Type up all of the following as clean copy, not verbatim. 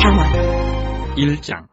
잠언 1장.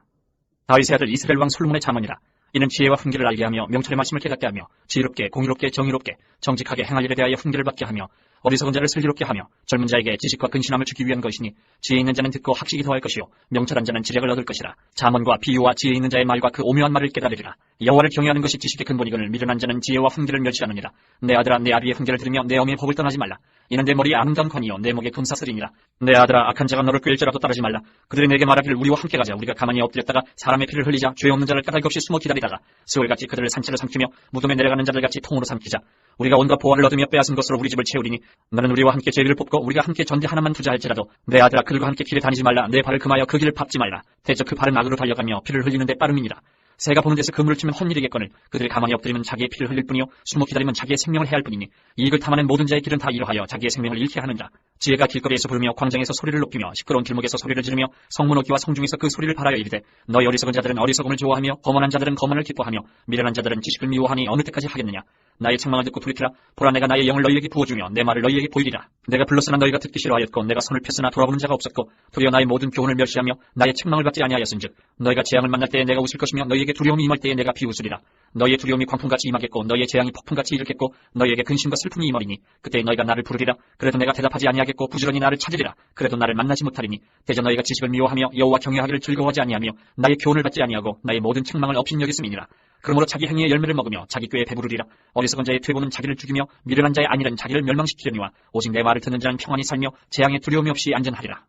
다윗의 아들 이스라엘 왕 솔로몬의 잠언이라. 이는 지혜와 훈계를 알게 하며 명철의 말씀을 깨닫게 하며 지혜롭게 공의롭게 정의롭게 정직하게 행할 일에 대하여 훈계를 받게 하며 어리석은 자를 슬기롭게 하며 젊은 자에게 지식과 근신함을 주기 위한 것이니 지혜 있는 자는 듣고 학식이 더할 것이요 명철한 자는 지략을 얻을 것이라. 잠언과 비유와 지혜 있는 자의 말과 그 오묘한 말을 깨달으리라. 여호와를 경외하는 것이 지식의 근본이거늘 미련한 자는 지혜와 훈계를 멸시하느니라. 내 아들아, 내 아비의 훈계를 들으며 내 어미의 법을 떠나지 말라. 이는 내 머리에 아름다운 관이요 내 목에 금사슬이니라. 내 아들아, 악한 자가 너를 꾀일지라도 따르지 말라. 그들이 내게 말하기를 우리와 함께 가자. 우리가 가만히 엎드렸다가 사람의 피를 흘리자. 죄 없는 자를 까닭 없이 숨어 기다리다가 스월같이 그들을 산채로 삼키며 무덤에 내려가는 자들같이 통으로 삼키자. 우리가 온갖 보화를 얻으며 빼앗은 것으로 우리 집을 채우리니 너는 우리와 함께 제비를 뽑고 우리가 함께 전대 하나만 투자할지라도 내 아들아, 그들과 함께 길에 다니지 말라. 내 발을 금하여 그 길을 밟지 말라. 대저 그 발은 악으로 달려가며 피를 흘리는 데 빠름이니라. 새가 보는 데서 그물을 치면 헛일이겠거늘 그들이 가만히 엎드리면 자기의 피를 흘릴 뿐이요 숨어 기다리면 자기의 생명을 해할 뿐이니 이익을 탐하는 모든 자의 길은 다 이러하여 자기의 생명을 잃게 하느니라. 지혜가 길거리에서 부르며 광장에서 소리를 높이며 시끄러운 길목에서 소리를 지르며 성문어기와 성중에서 그 소리를 바라여 이르되 너희 어리석은 자들은 어리석음을 좋아하며 거만한 자들은 거만을 기뻐하며 미련한 자들은 지식을 미워하니 어느 때까지 하겠느냐. 나의 책망을 듣고 돌이키라. 보라, 내가 나의 영을 너희에게 부어주며 내 말을 너희에게 보이리라. 내가 불렀으나 너희가 듣기 싫어하였고 내가 손을 폈으나 돌아보는 자가 없었고 도리어 나의 모든 교훈을 멸시하며 나의 책망을 받지 아니하였은즉 너희가 재앙을 만날 때에 내가 웃을 것이며 너희에게 두려움이 임할 때에 내가 비웃으리라. 너희의 두려움이 광풍같이 임하겠고 너희의 재앙이 폭풍같이 일겠고 너희에게 근심과 슬픔이 임하리니 그때 너희가 나를 부르리라. 그래도 내가 대답하지 아니하겠고 부지런히 나를 찾으리라. 그래도 나를 만나지 못하리니 대저 너희가 지식을 미워하며 여호와 경외하기를 즐거워하지 아니하며 나의 교훈을 받지 아니하고 나의 모든 책망을 없인 여겼음이니라. 그러므로 자기 행위의 열매를 먹으며 자기 꾀에 배부르리라. 어리석은 자의 퇴보는 자기를 죽이며 미련한 자의 안일은 자기를 멸망시키려니와 오직 내 말을 듣는 자는 평안히 살며 재앙에 두려움이 없이 안전하리라.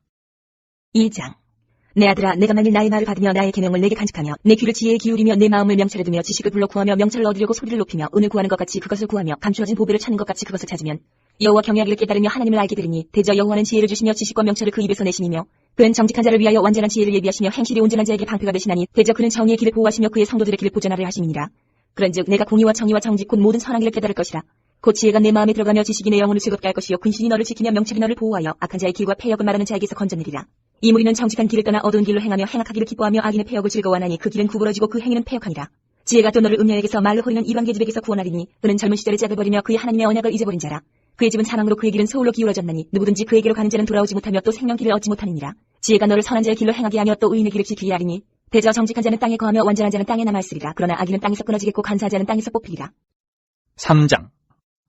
2장. 내 아들아, 내가 만일 나의 말을 받으며 나의 계명을 내게 간직하며 내 귀를 지혜에 기울이며 내 마음을 명철에 두며 지식을 불러 구하며 명철을 얻으려고 소리를 높이며 은을 구하는 것 같이 그것을 구하며 감추어진 보배를 찾는 것 같이 그것을 찾으면 여호와 경외하기를 깨달으며 하나님을 알게 되리니 대저 여호와는 지혜를 주시며 지식과 명철을 그 입에서 내시니며 그는 정직한 자를 위하여 완전한 지혜를 예비하시며 행실이 온전한 자에게 방패가 되시나니 대저 그는 정의의 길을 보호하시며 그의 성도들의 길을 보전하려 하심이니라. 그런즉 내가 공의와 정의와 정직 곧 모든 선한 길을 깨달을 것이라. 곧 지혜가 내 마음에 들어가며 지식이 내 영혼을 즐겁게 할 것이요 근신이 너를 지키며 명철이 너를 보호하여 악한 자의 길과 패역을 말하는 자에게서 건져내리라. 이 무리는 정직한 길을 떠나 어두운 길로 행하며 행악하기를 기뻐하며 악인의 패역을 즐거워하나니 그 길은 구부러지고 그 행위는 패역하니라. 지혜가 또 너를 음녀에게서 말로 호리는 이방계집에게서 구원하리니 그는 젊은 시절에 짝을 버리며 그의 하나님의 언약을 잊어버린 자라. 그의 집은 사망으로 그의 길은 소울로 기울어졌나니 누구든지 그에게로 가는 자는 돌아오지 못하며 또 생명길을 얻지 못하느니라. 지혜가 너를 선한 자의 길로 행하게 하며 또 의인의 길을 지키게 하리니 대저 정직한 자는 땅에 거하며 완전한 자는 땅에 남아있으리라. 그러나 악인은 땅에서 끊어지겠고 간사한 자는 땅에서 뽑히리라. 3장.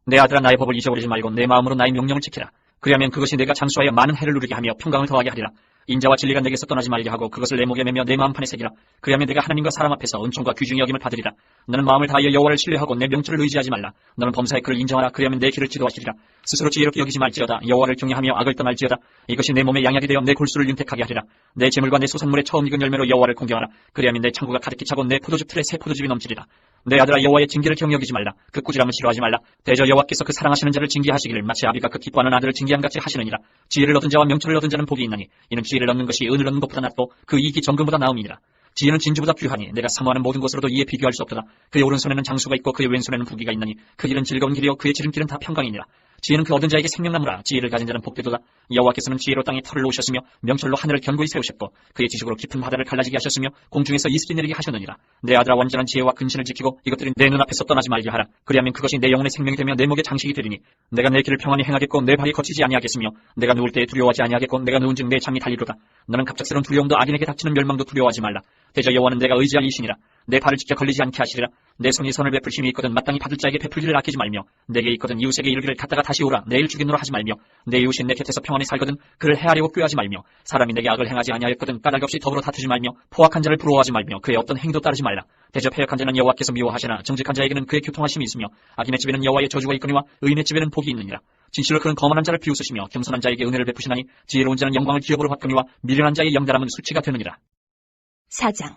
내 아들아, 나의 법을 잊어버리지 말고 내 마음으로 나의 명령을 지키라. 그리하면 그것이 내가 장수하여 많은 해를 누리게 하며 평강을 더하게 하리라. 인자와 진리가 내게서 떠나지 말게 하고 그것을 내 목에 매며 내 마음판에 새기라. 그리하면 내가 하나님과 사람 앞에서 은총과 귀중히 여김을 받으리라. 너는 마음을 다하여 여호와를 신뢰하고 내 명철을 의지하지 말라. 너는 범사의 그를 인정하라. 그리하면 내 길을 지도하시리라. 스스로 지혜롭게 여기지 말지어다. 여호와를 경외하며 악을 떠날지어다. 이것이 내 몸에 양약이 되어 내 골수를 윤택하게 하리라. 내 재물과 내 소산물의 처음 익은 열매로 여호와를 공경하라. 그리하면 내 창고가 가득히 차고 내 포도즙 틀에 새 포도즙이 넘치리라. 내 아들아, 여호와의 징계를 경히 여기지 말라. 그 꾸지람을 싫어하지 말라. 대저 여호와께서 그 사랑하시는 자를 징계하시기를 마치 아비가 그 기뻐하는 아들을 징계한 같이 하시느니라. 지혜를 얻은 자와 명철을 얻은 자는 복이 있나니 이는 지혜를 얻는 것이 은을 얻는 것보다 낫고 그 이익이 정금보다 나음이니라. 지혜는 진주보다 귀하니 내가 사모하는 모든 것으로도 이에 비교할 수 없도다. 그의 오른손에는 장수가 있고 그의 왼손에는 부귀가 있나니 그 길은 즐거운 길이요 그의 지름길은 다 평강이니라. 지혜는 그 얻은 자에게 생명나무라. 지혜를 가진 자는 복되도다. 여호와께서는 지혜로 땅에 털을 놓으셨으며 명철로 하늘을 견고히 세우셨고 그의 지식으로 깊은 바다를 갈라지게 하셨으며 공중에서 이슬이 내리게 하셨느니라. 내 아들아, 완전한 지혜와 근신을 지키고 이것들이 내 눈앞에서 떠나지 말게 하라. 그리하면 그것이 내 영혼의 생명이 되며 내 목의 장식이 되리니 내가 내 길을 평안히 행하겠고 내 발이 거치지 아니하겠으며 내가 누울 때에 두려워하지 아니하겠고 내가 누운즉 내 잠이 달리로다. 너는 갑작스러운 두려움도 악인에게 닥치는 멸망도 두려워하지 말라. 대저 여호와는 내가 의지할 이시니라. 내 발을 지켜 걸리지 않게 하시리라. 내 손이 선을 베풀 힘이 있거든 마땅히 받을 자에게 베풀기를 아끼지 말며 내게 있거든 이웃에게 이르기를 갔다가 다시 오라. 내일 죽이노라 하지 말며 내 이웃이 내 곁에서 평안히 살거든 그를 해하려고 꾀하지 말며 사람이 내게 악을 행하지 아니하였거든 까닭 없이 더불어 다투지 말며 포악한 자를 부러워하지 말며 그의 어떤 행위도 따르지 말라. 대저 패역한 자는 여호와께서 미워하시나 정직한 자에게는 그의 교통하심이 있으며 악인의 집에는 여호와의 저주가 있거니와 의인의 집에는 복이 있느니라. 진실로 그는 거만한 자를 비웃으시며 겸손한 자에게 은혜를 베푸시나니 지혜로운 자는 영광을 기업으로 받거니와 미련한 자의 영달함은 수치가 되느니라. 4장.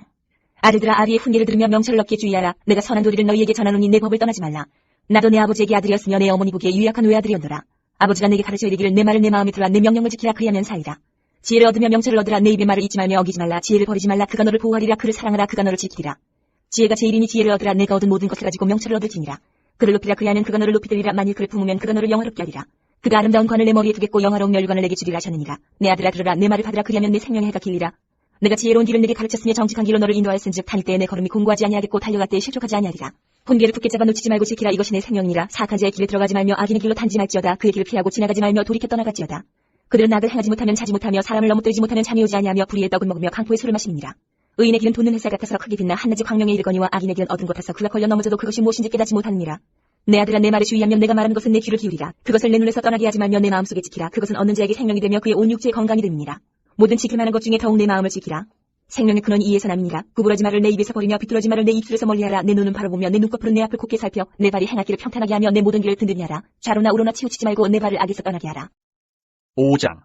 아들들아, 아비의 훈계를 들으며 명철을 얻게 주의하라. 내가 선한 도리를 너희에게 전하노니 내 법을 떠나지 말라. 나도 내 아버지에게 아들이었으며 내 어머니 보기에 유약한 외아들이었노라. 아버지가 내게 가르쳐 이르기를 내 말을 내 마음에 들으라. 내 명령을 지키라. 그리하면 살리라. 지혜를 얻으며 명철을 얻으라. 내 입의 말을 잊지 말며 어기지 말라. 지혜를 버리지 말라. 그가 너를 보호하리라. 그를 사랑하라. 그가 너를 지키리라. 지혜가 제일이니 지혜를 얻으라. 내가 얻은 모든 것을 가지고 명철을 얻을지니라. 그를 높이라. 그리하면 그가 너를 높이 들리라. 만일 그를 품으면 그가 너를 영화롭게 하리라. 그가 아름다운 관을 내 머리에 두겠고 영화로운 멸관을 내게 주리라 하셨느니라. 내 아들아, 들으라. 내 말을 받으라. 그리하면 내 생명의 해가 길리라. 내가 지혜로운 길을 내게 가르쳤으며 정직한 길로 너를 인도하였은즉 다닐 때에 내 걸음이 공고하지 아니하겠고 달려갈 때에 실족하지 아니하리라. 훈계를 굳게 잡아 놓치지 말고 지키라. 이것이 내 생명이니라. 사악한 자의 길에 들어가지 말며 악인의 길로 단지 말지어다. 그의 길을 피하고 지나가지 말며 돌이켜 떠나갈지어다. 그들은 악을 행하지 못하면 자지 못하며 사람을 넘어뜨리지 못하면 잠이 오지 아니하며 불의의 떡을 먹으며 강포의 술을 마십니다. 의인의 길은 돋는 햇살 같아서 크게 빛나 한낮의 광명에 이르거니와 악인의 길은 어둠 같아서 그가 걸려 넘어져도 그것이 무엇인지 깨닫지 못하느니라. 내 아들아, 내 말에 주의하면 내가 말하는 것은 내 귀를 기울이라. 그것을 내 눈에서 떠나게 하지 말며 내 마음속에 지키라. 그것은 얻는 자에게 생명이 되며 그의 온 육체의 건강이 됨이니라. 모든 지킬 만한 것 중에 더욱 내 마음을 지키라. 생명의 근원이 이에서 남이니라. 구부러지 말을 내 입에서 버리며 비뚤어지 말을 내 입술에서 멀리하라. 내 눈은 바라보며 내 눈꺼풀은 내 앞을 곱게 살펴 내 발이 행할 길을 평탄하게 하며 내 모든 길을 든든히 하라. 좌로나 우로나 치우치지 말고 내 발을 악에서 떠나게 하라. 5장.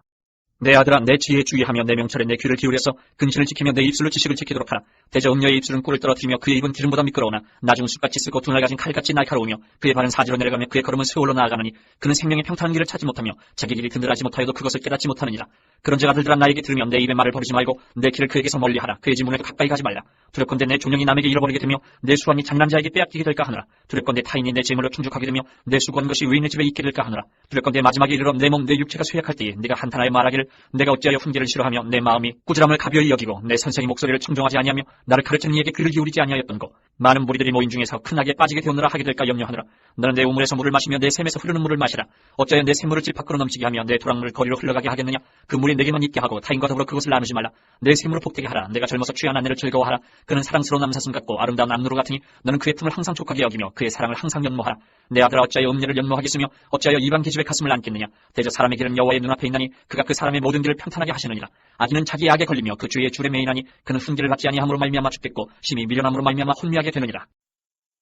내 아들아, 내 지혜에 주의하며 내 명철에 내 귀를 기울여서 근신을 지키며 내 입술로 지식을 지키도록 하라. 대저 음녀의 입술은 꿀을 떨어뜨리며 그의 입은 기름보다 미끄러우나 나중 숯같이 쓰고 두 날 가진 칼같이 날카로우며 그의 발은 사지로 내려가며 그의 걸음은 세월로 나아가느니 그는 생명의 평탄한 길을 찾지 못하며 자기 길이 든든하지 못하여도 그것을 깨닫지 못하느니라. 그런즉 아들들아, 나에게 들으며 내 입의 말을 버리지 말고 내 길을 그에게서 멀리하라. 그의 지문에도 가까이 가지 말라. 두렵건대 내 종령이 남에게 잃어버리게 되며 내 수완이 장난자에게 빼앗기게 될까 하느라. 두렵건대 타인이 내 재물로 충족하게 되며 내 수고한 것이 의인의 집에 있게 될까 하느라. 두렵건대 마지막에 이르러 내 몸 내 육체가 쇠약할 때에 네가 한탄하여 말하기를 내가 어찌하여 훈계를 싫어하며 내 마음이 꾸지람을 가벼이 여기고 내 선생의 목소리를 청종하지 아니하며 나를 가르치는 이에게 귀를 기울이지 아니하였던 거. 많은 무리들이 모인 중에서 큰 악에 빠지게 되었느라 하게 될까 염려하느라. 너는 내 우물에서 물을 마시며 내 샘에서 흐르는 물을 마시라. 어찌하여 내 샘물을 집 밖으로 넘치게 하며 내 도랑물을 거리로 흘러가게 하겠느냐. 그 물이 내게만 있게 하고 타인과 더불어 그것을 나누지 말라. 내 샘으로 복되게 하라. 내가 젊어서 취한 아내를 즐거워하라. 그는 사랑스러운 남사슴 같고 아름다운 암누루 같으니 너는 그의 품을 항상 족하게 여기며 그의 사랑을 항상 연모하라. 내 아들아, 어찌하여 음녀를 연모하겠으며 어찌하여 이방 계집의 가슴을 안겠느냐. 대저 사람의 길은 여호와의 눈앞에 있나니 그가 그 사람의 모든 길을 평탄하게 하시느니라. 악인은 자기 악에 걸리며 그 주의 줄에 매이나니 그는 훈계를 받지 아니함으로 말미암아 죽겠고 심히 미련함으로 말미암아 혼미하게 되느니라.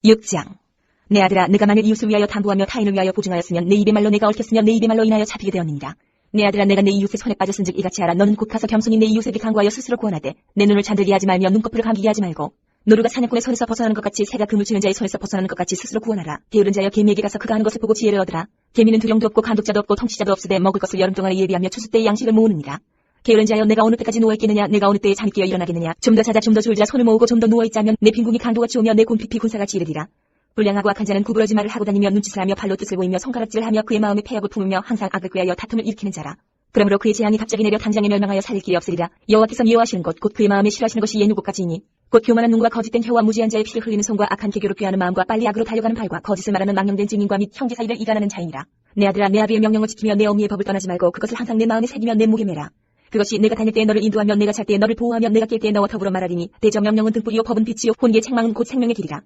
6장. 내 아들아, 내가 만일 이웃을 위하여 담보하며 타인을 위하여 보증하였으면 내 입의 말로 내가 얽혔으며 내 입의 말로 인하여 잡히게 되었느니라. 내 아들아, 내가 내 이웃의 손에 빠졌은즉 이같이 하라. 너는 곧 가서 겸손히 내 이웃에게 간구하여 스스로 구원하되 내 눈을 잠들게 하지 말며 눈꺼풀을 감기게 하지 말고 노루가 사냥꾼의 손에서 벗어나는 것 같이 새가 그물 치는 자의 손에서 벗어나는 것 같이 스스로 구원하라. 게으른 자여, 개미에게 가서 그가 하는 것을 보고 지혜를 얻으라. 개미는 두령도 없고 감독자도 없고 통치자도 없으되 먹을 것을 여름 동안에 예비하며 추수 때에 양식을 모으느니라. 게으른 자여, 내가 어느 때까지 누워있겠느냐. 내가 어느 때에 잠이 깨어 일어나겠느냐. 좀 더 자자, 좀 더 졸자. 손을 모으고 좀 더 누워있자면 내 빈궁이 강도같이 오며 내 곰핍이 군사같이 이르리라. 불량하고 악한 자는 구부러지 말을 하고 다니며 눈짓을 하며 발로 뜻을 보이며 손가락질을 하며 그의 마음에 패역을 품으며 항상 악을 꾀하여 다툼을 일으키는 자라. 그러므로 그의 재앙이 갑자기 내려 당장에 멸망하여 살릴 길이 없으리라. 여호와께서 미워하시는 것 곧 그의 마음에 싫어하시는 것이 예누곳까지이니 곧 교만한 눈과 거짓된 혀와 무지한 자의 피를 흘리는 손과 악한 계교로 꾀하는 마음과 빨리 악으로 달려가는 발과 거짓을 말하는 망령된 증인과 및 형제 사이를 이간하는 자이니라. 내 아들아, 내 아비의 명령을 지키며 내 어미의 법을 떠나지 말고 그것을 항상 내 마음에 새기며 내 목에 매라. 그것이 내가 다닐 때에 너를 인도하며 내가 잘 때에 너를 보호하며 내가 깰 때에 너와 더불어 말하리니 대저 명령은 등불이요 법은 빛이요 혼기의 책망은 곧 생명의 길이라.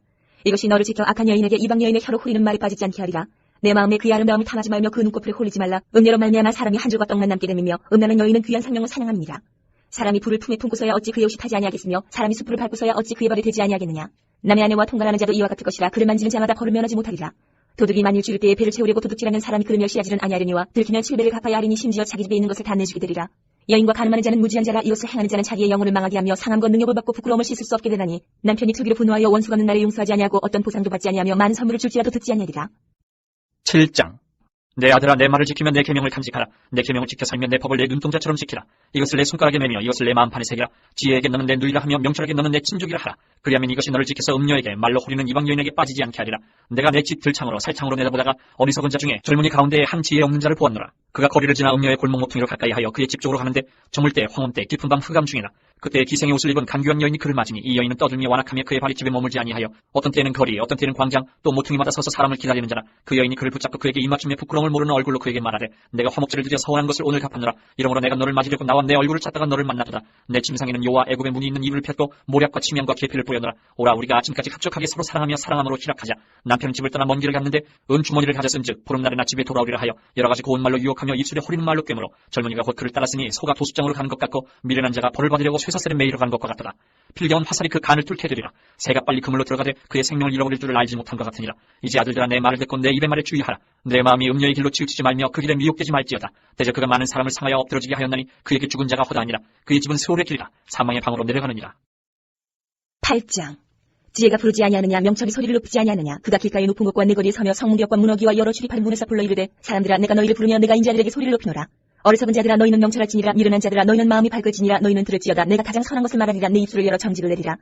이것이 너를 지켜 악한 여인에게 이방 여인의 혀로 후리는 말이 빠지지 않게 하리라. 내 마음에 그의 아름다움을 탐하지 말며 그 눈꺼풀에 홀리지 말라. 음녀로 말미암아 사람이 한 줄과 떡만 남게 됨이며 음란한 여인은 귀한 생명을 사냥합니다. 사람이 불을 품에 품고서야 어찌 그의 옷이 타지 아니하겠으며 사람이 숯불을 밟고서야 어찌 그의 발이 되지 아니하겠느냐. 남의 아내와 통관하는 자도 이와 같을 것이라. 그를 만지는 자마다 벌을 면하지 못하리라. 도둑이 만일 죽을 때에 배를 채우려고 도둑질하면 사람이 그를 멸시하지는 아니하려니와 들키면 7배를 갚아야 하리니 심지어 자기 집에 있는 것을 다 내주게 되리라. 여인과 가늠하는 자는 무지한 자라. 이것을 행하는 자는 자기의 영혼을 망하게 하며 상함과 능욕을 받고 부끄러움을 씻을 수 없게 되나니 남편이 특위로 분노하여 원수가 없는 날에 용서하지 아니하고 어떤 보상도 받지 아니하며 많은 선물을 줄지라도 듣지 아니하리라. 7장. 내 아들아, 내 말을 지키며 내 계명을 간직하라. 내 계명을 지켜 살며 내 법을 내 눈동자처럼 지키라. 이것을 내 손가락에 매며 이것을 내 마음판에 새기라. 지혜에게 너는 내 누이라 하며 명철에게 너는 내 친족이라 하라. 그리하면 이것이 너를 지켜서 음녀에게 말로 호리는 이방 여인에게 빠지지 않게 하리라. 내가 내 집 들창으로 살창으로 내다보다가 어리석은 자 중에 젊은이 가운데에 한 지혜 없는 자를 보았노라. 그가 거리를 지나 음녀의 골목 모퉁이로 가까이 하여 그의 집 쪽으로 가는데 저물 때 황혼 때 깊은 밤 흑암 중이라. 그때 기생의 옷을 입은 간교한 여인이 그를 맞으니 이 여인은 떠들며 완악하며 그의 발이 집에 머물지 아니하여 어떤 때에는 거리 어떤 때에는 광장 또 모퉁이마다 서서 사람을 기다리는 자라. 그 여인이 그를 붙잡고 그에게 입맞춤에 부끄러움을 모르는 얼굴로 그에게 말하되 내가 화목제를 드려 서운한 것을 오늘 갚았노라. 이러므로 내가 너를 맞으려고 나와 내 얼굴을 찾다가 너를 만나도다. 내 침상에는 요와 애굽의 문이 있는 이불을 폈고 모략과 치명과 계피를 뿌려노라. 오라, 우리가 아침까지 합족하게 서로 사랑하며 사랑함으로 희락하자. 남편은 집을 떠나 먼 길을 갔는데 은주머니를 가졌은즉 보름날에나 집에 돌아오리라 하여 여러가지 고운 말로 유혹하며 입술에 호리는 말로 꿰므로 젊은이가 곧 그를 따랐으니 소가 도수장으로 가는 것 같고 미련한 자가 벌을 받으려고 쇠사슬에 매이러 간 것과 같더라. 필경은 화살이 그 간을 뚫게 되리라. 새가 빨리 그물로 들어가되 그의 생명을 잃어버릴 줄을 알지 못한 것 같으니라. 이제 아들들아, 내 말을 듣고 내 입의 말에 주의하라. 내 마음이 음녀의 길로 치우치지 말며 그 길에 미혹되지 말지어다. 대저 그가 많은 사람을 상하여 엎드러지게 하였나니 그에게 죽은 자가 허다하니라. 그의 집은 세월의 길이라. 사망의 방으로 내려가느니라. 8장. 지혜가 부르지 아니하느냐. 명철이 소리를 높이지 아니하느냐. 그가 길가에 높은 곳과 내 거리에 서며 성문격과 문어기와 여러 출입하는 문에서 불러 이르되 사람들아, 내가 너희를 부르며 내가 인자들에게 소리를 높이노라. 어리석은 자들아, 너희는 명철할지니라. 미련한 자들아, 너희는 마음이 밝을지니라. 너희는 들을지어다. 내가 가장 선한 것을 말하리라. 내 입술을 열어 정직을 내리라.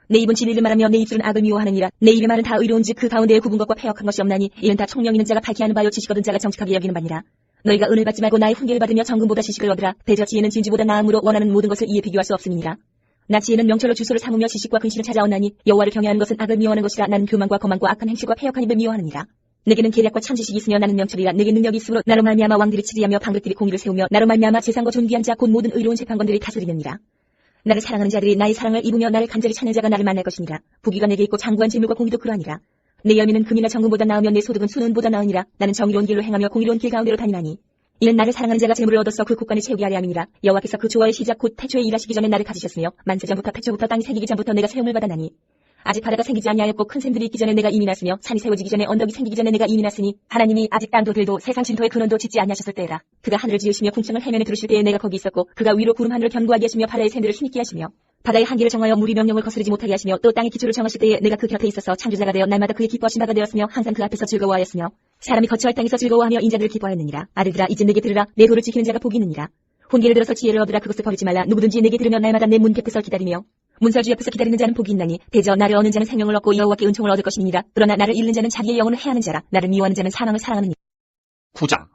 내 입은 진리를 말하며 내 입술은 악을 미워하느니라. 내 입의 말은 다 의로운즉 그 가운데에 굽은 것과 패역한 것이 없나니 이는 다 총명 있는 자가 밝히 하는 바요 지식 얻은 자가 정직하게 여기는 바니라. 너희가 은을 받지 말고 나의 훈계를 받으며 정금보다 지식을 얻으라. 대저 지혜는 진주보다 나음으로 원하는 모든 것을 이에 비교할 수 없음이니라. 나 지혜는 명철로 주소를 삼으며 지식과 근신을 찾아오나니 여호와를 경외하는 것은 악을 미워하는 것이라. 나는 교만과 거만과 악한 행실과 패역한 입을 미워하느니라. 내게는 계략과 천지식이 있으며 나는 명철이라. 내게 능력이 있으므로 나로 말미암아 왕들이 치리하며 방백들이 공의를 세우며 나로 말미암아 재상과 존귀한 자 곧 모든 의로운 재판관들이 다스리느니라. 나를 사랑하는 자들이 나의 사랑을 입으며 나를 간절히 찾는 자가 나를 만날 것이니라. 부귀가 내게 있고 장구한 재물과 공의도 그러하니라. 내 열매는 금이나 정금보다 나으며 내 소득은 수는보다 나으니라. 나는 정의로운 길로 행하며 공의로운 길 가운데로 다니나니 이는 나를 사랑하는 자가 재물을 얻어서 그 곳간에 채우게 하려 함이니라. 여호와께서 그 조화의 시작 곧 태초에 일하시기 전에 나를 가지셨으며 만세전부터 태초부터 땅이 생기기 전부터 내가 세움을 받았나니 아직 바다가 생기지 아니하였고 큰 샘들이 있기 전에 내가 이미 났으며 산이 세워지기 전에 언덕이 생기기 전에 내가 이미 났으니 하나님이 아직 땅도 들도 세상 진토의 근원도 짓지 아니하셨을 때라. 그가 하늘을 지으시며 풍성을 해면에 두르실 때에 내가 거기 있었고 그가 위로 구름 하늘을 견고하게 하시며 바다의 샘들을 힘있게 하시며 바다의 한계를 정하여 물이 명령을 거스르지 못하게 하시며 또 땅의 기초를 정하실 때에 내가 그 곁에 있어서 창조자가 되어 날마다 그의 기뻐하신 바가 되었으며 항상 그 앞에서 즐거워하였으며 사람이 거처할 땅에서 즐거워하며 인자들을 기뻐하였느니라. 아들들아 이제 내게 들으라. 내 도를 지키는 자가 복이 있느니라. 혼기를 들어서 지혜를 얻으라. 그것을 버리지 말라. 누구든지 내게 들으며 날마다 내 문 곁에서 기다리며 문설주 옆에서 기다리는 자는 복이 있나니 대저 나를 얻는 자는 생명을 얻고 여호와께 은총을 얻을 것이니라. 그러나 나를 잃는 자는 자기의 영혼을 해하는 자라. 나를 미워하는 자는 사망을 사랑하느니라. 9장.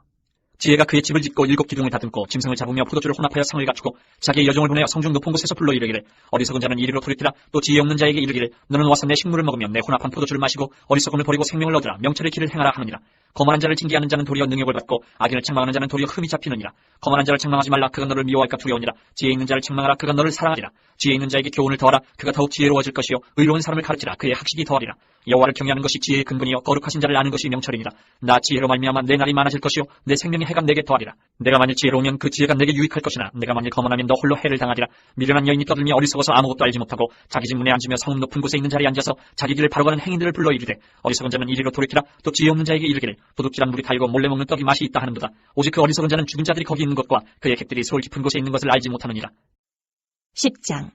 지혜가 그의 집을 짓고 7 기둥을 다듬고 짐승을 잡으며 포도주를 혼합하여 성을 갖추고 자기의 여종을 보내어 성중 높은 곳에서 불러 이르기를 어리석은 자는 이리로 돌이키라. 또 지혜 없는 자에게 이르기를 너는 와서 내 식물을 먹으며 내 혼합한 포도주를 마시고 어리석음을 버리고 생명을 얻으라. 명철의 길을 행하라 하느니라. 거만한 자를 징계하는 자는 도리어 능욕을 받고 악인을 책망하는 자는 도리어 흠이 잡히느니라. 거만한 자를 책망하지 말라. 그가 너를 미워할까 두려우니라. 지혜 있는 자를 책망하라. 그가 너를 사랑하리라. 지혜 있는 자에게 교훈을 더하라. 그가 더욱 지혜로워질 것이요 의로운 사람을 가르치라. 그의 학식이 더하리라. 여호와를 경외하는 것이 지혜의 근본이요 거룩하신 자를 아는 것이 명철이니라. 나 지혜로 말미암아 내 날이 많아질 것이요 내 생명의 해가 내게 더하리라. 내가 만일 지혜로우면 그 지혜가 내게 유익할 것이나 내가 만일 거만하면 너 홀로 해를 당하리라. 미련한 여인이 떠들며 어리석어서 아무것도 알지 못하고 자기 집 문에 앉으며 성읍 높은 곳에 있는 자리에 앉아서 자기 길을 바로 가는 행인들을 불러 이르되 어리석은 자는 이리로 돌이키라. 또 지혜 없는 자에게 이르기를 도둑질한 물이 달고 몰래 먹는 떡이 맛이 있다 하는도다. 오직 그 어리석은 자는 죽은 자들이 거기 있는 것과 그의 객들이 소울 깊은 곳에 있는 것을 알지 못하느니라. 10장.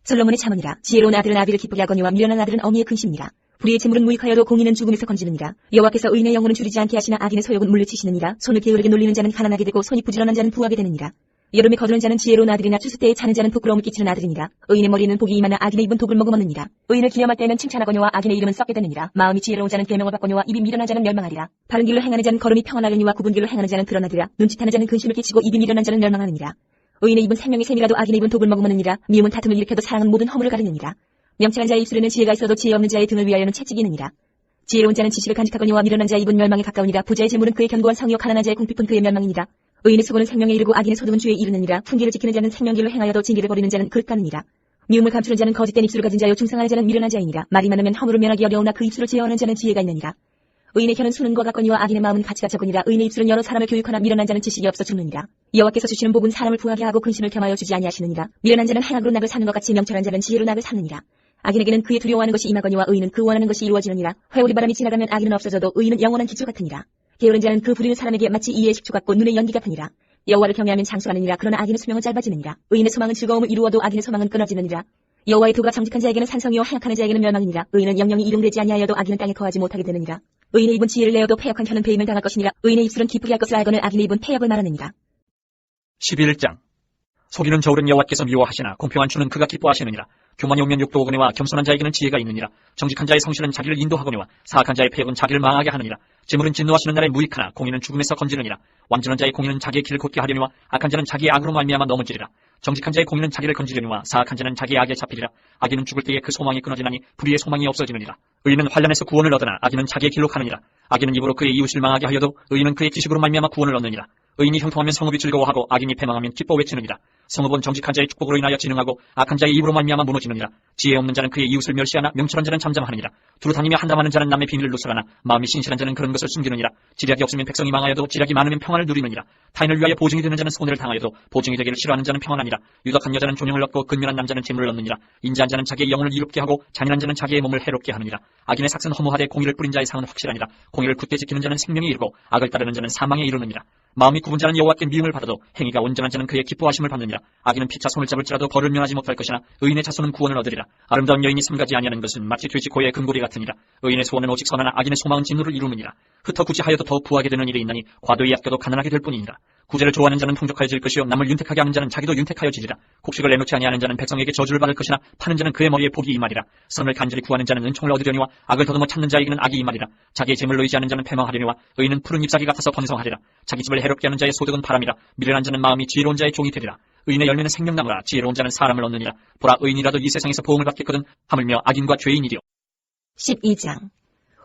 솔로몬의 자문이라. 지혜로운 아들은 아비를 기쁘게 하거니와 미련한 아들은 어미의 근심이라. 불의의 재물은 무익하여도 공의는 죽음에서 건지느니라. 여호와께서 의인의 영혼은 줄이지 않게 하시나 악인의 소욕은 물리치시느니라. 손을 게으르게 놀리는 자는 가난하게 되고 손이 부지런한 자는 부하게 되느니라. 여름에 거두는 자는 지혜로운 아들이나 추수 때에 자는 자는 부끄러움을 끼치는 아들이니라. 의인의 머리는 복이 임하나 악인의 입은 독을 머금었느니라. 의인을 기념할 때에는 칭찬하거니와 악인의 이름은 썩게 되느니라. 마음이 지혜로운 자는 계명을 받거니와 입이 미련한 자는 멸망하리라. 바른 길로 행하는 자는 걸음이 평안하려니와 굽은 길로 행하는 자는 드러나리라. 눈짓하는 자는 근심을 끼치고 입이 미련한 자는 멸망하느니라. 의인의 입은 생명의 샘이라도 악인의 입은 독을 머금었느니라. 미움은 다툼을 일으켜도 사랑은 모든 허물을 가리느니라. 명철한 자의 입술에는 지혜가 있어도 지혜 없는 자의 등을 위하여는 채찍이 있느니라. 지혜로운 자는 지식을 간직하거니와 미련한 자의 입은 멸망에 가까우니라. 부자의 재물은 그의 견고한 성이요 가난한 자의 궁핍은 그의 멸망이니라. 의인의 수고는 생명에 이르고 악인의 소득은 죄에 이르느니라. 훈계를 지키는 자는 생명길로 행하여도 징계를 버리는 자는 그릇 가느니라. 미움을 감추는 자는 거짓된 입술을 가진 자요 중상하는 자는 미련한 자이니라. 말이 많으면 허물을 면하기 어려우나 그 입술을 제어하는 자는 지혜가 있느니라. 의인의 혀는 수는과 같거니와 악인의 마음은 가치가 적으니라. 의인의 입술은 여러 사람을 교육하나 미련한 자는 지식이 없어 죽느니라. 여호와께서 주시는 복은 사람을 부하게 하고 근심을 겸하여 주지 아니하시느니라. 미련한 자는 행악으로 낙을 사는 것 같이 명철한 자는 지혜로 낙을 사느니라. 악인에게는 그의 두려워하는 것이 임하거니와 의인은 그 원하는 것이 이루어지느니라. 회오리 바람이 지나가면 악인은 없어져도 의인은 영원한 기초 같으니라. 게으른 자는 그 부리는 사람에게 마치 이의 식초 같고 눈의 연기 같으니라. 여호와를 경외하면 장수하느니라. 그러나 악인의 수명은 짧아지느니라. 의인의 소망은 즐거움을 이루어도 악인의 소망은 끊어지느니라. 여호와의 도가 정직한 자에게는 산성이요 행악하는 자에게는 멸망이니라. 의인은 영영이 이동되지 아니하여도 악인은 땅에 거하지 못하게 되느니라. 의인의 입은 지혜를 내어도 패역한 혀는 배임을 당할 것이니라. 의인의 입술은 기쁘게 할 것을 알거늘 악인의 입은 패역을 말하느니라. 11장. 속이는 저울은 여호와께서 미워하시나 공평한 주는 그가 기뻐하시느니라. 교만이 오면 욕도 오거니와 겸손한 자에게는 지혜가 있느니라. 정직한 자의 성실은 자기를 인도하거니와 사악한 자의 패역은 자기를 망하게 하느니라. 재물은 진노하시는 날에 무익하나 공의는 죽음에서 건지느니라. 완전한 자의 공의는 자기의 길을 곧게 하려니와 악한 자는 자기의 악으로 말미암아 넘어지리라. 정직한 자의 공의는 자기를 건지려니와 사악한 자는 자기의 악에 잡히리라. 악인은 죽을 때에 그 소망이 끊어지나니 불의의 소망이 없어지느니라. 의인은 환난에서 구원을 얻으나 악인은 자기의 길로 가느니라. 악인은 입으로 그의 이웃을 망하게 하여도 의인은 그의 지식으로 말미암아 구원을 얻느니라. 의인이 형통하면 성읍이 즐거워하고 악인이 패망하면 기뻐 외치느니라. 성읍은 정직한 자의 축복으로 인하여 진흥하고 악한 자의 입으로 말미암아 무너지느니라. 지혜 없는 자는 그의 이웃을 멸시하나 명철한 자는 잠잠하느니라. 두루 다니며 한담하는 자는 남의 비밀을 누설하나 마음이 신실한 자는 그런 것을 숨기느니라. 지략이 없으면 백성이 망하여도 지략이 많으면 평안을 누리느니라. 타인을 위하여 보증이 되는 자는 손해를 당하여도 보증이 되기를 싫어하는 자는 평안하니라. 유덕한 여자는 존영을 얻고 근면한 남자는 재물을 얻느니라. 인자한 자는 자기의 영혼을 이롭게 하고 잔인한 자는 자기의 몸을 해롭게 하느니라. 악인의 삭은 허무하되 공의를 뿌린 자의 상은 확실하니라. 공의를 굳게 지키는 자는 생명에 이르고 악을 따르는 자는 사망에 이르느니라. 마음이 굽은 자는 여호와께 미움을 받아도 행위가 온전한 자는 그의 기뻐하심을 받느니라. 악인은 피차 손을 잡을지라도 벌을 면하지 못할 것이나 의인의 자손은 구원을 얻으리라. 아름다운 여인이 삼가지 아니하는 것은 마치 돼지 고의 금고리 같으니라. 의인의 소원은 오직 선하나 악인의 소망은 진노를 이루느니라. 흩어 구지하여도 더욱 부하게 되는 일이 있나니 과도히 아껴도 가난하게 될 뿐이니라. 구제를 좋아하는 자는 풍족하여질 것이요 남을 윤택하게 하는 자는 자기도 윤택하여지리라. 곡식을 내놓지 아니하는 자는 백성에게 저주를 받을 것이나 파는 자는 그의 머리에 복이 임하리라. 선을 간절히 구하는 자는 은총을 얻으려니와 악을 더듬어 찾는 자에게는 악이 임하리라. 자기의 재물로 의지하는 자는 패망하려니와 의인은 푸른 잎사귀 같아서 번성하리라. 자기 집을 해롭게 하는 자의 소득은 바람이라. 미련한 자는 마음이 지혜로운 자의 종이 되리라. 의인의 열매는 생명나무라. 지혜로운 자는 사람을 얻느니라. 보라 의인이라도 이 세상에서 보응을 받겠거든 하물며 악인과 죄인이리요. 12장.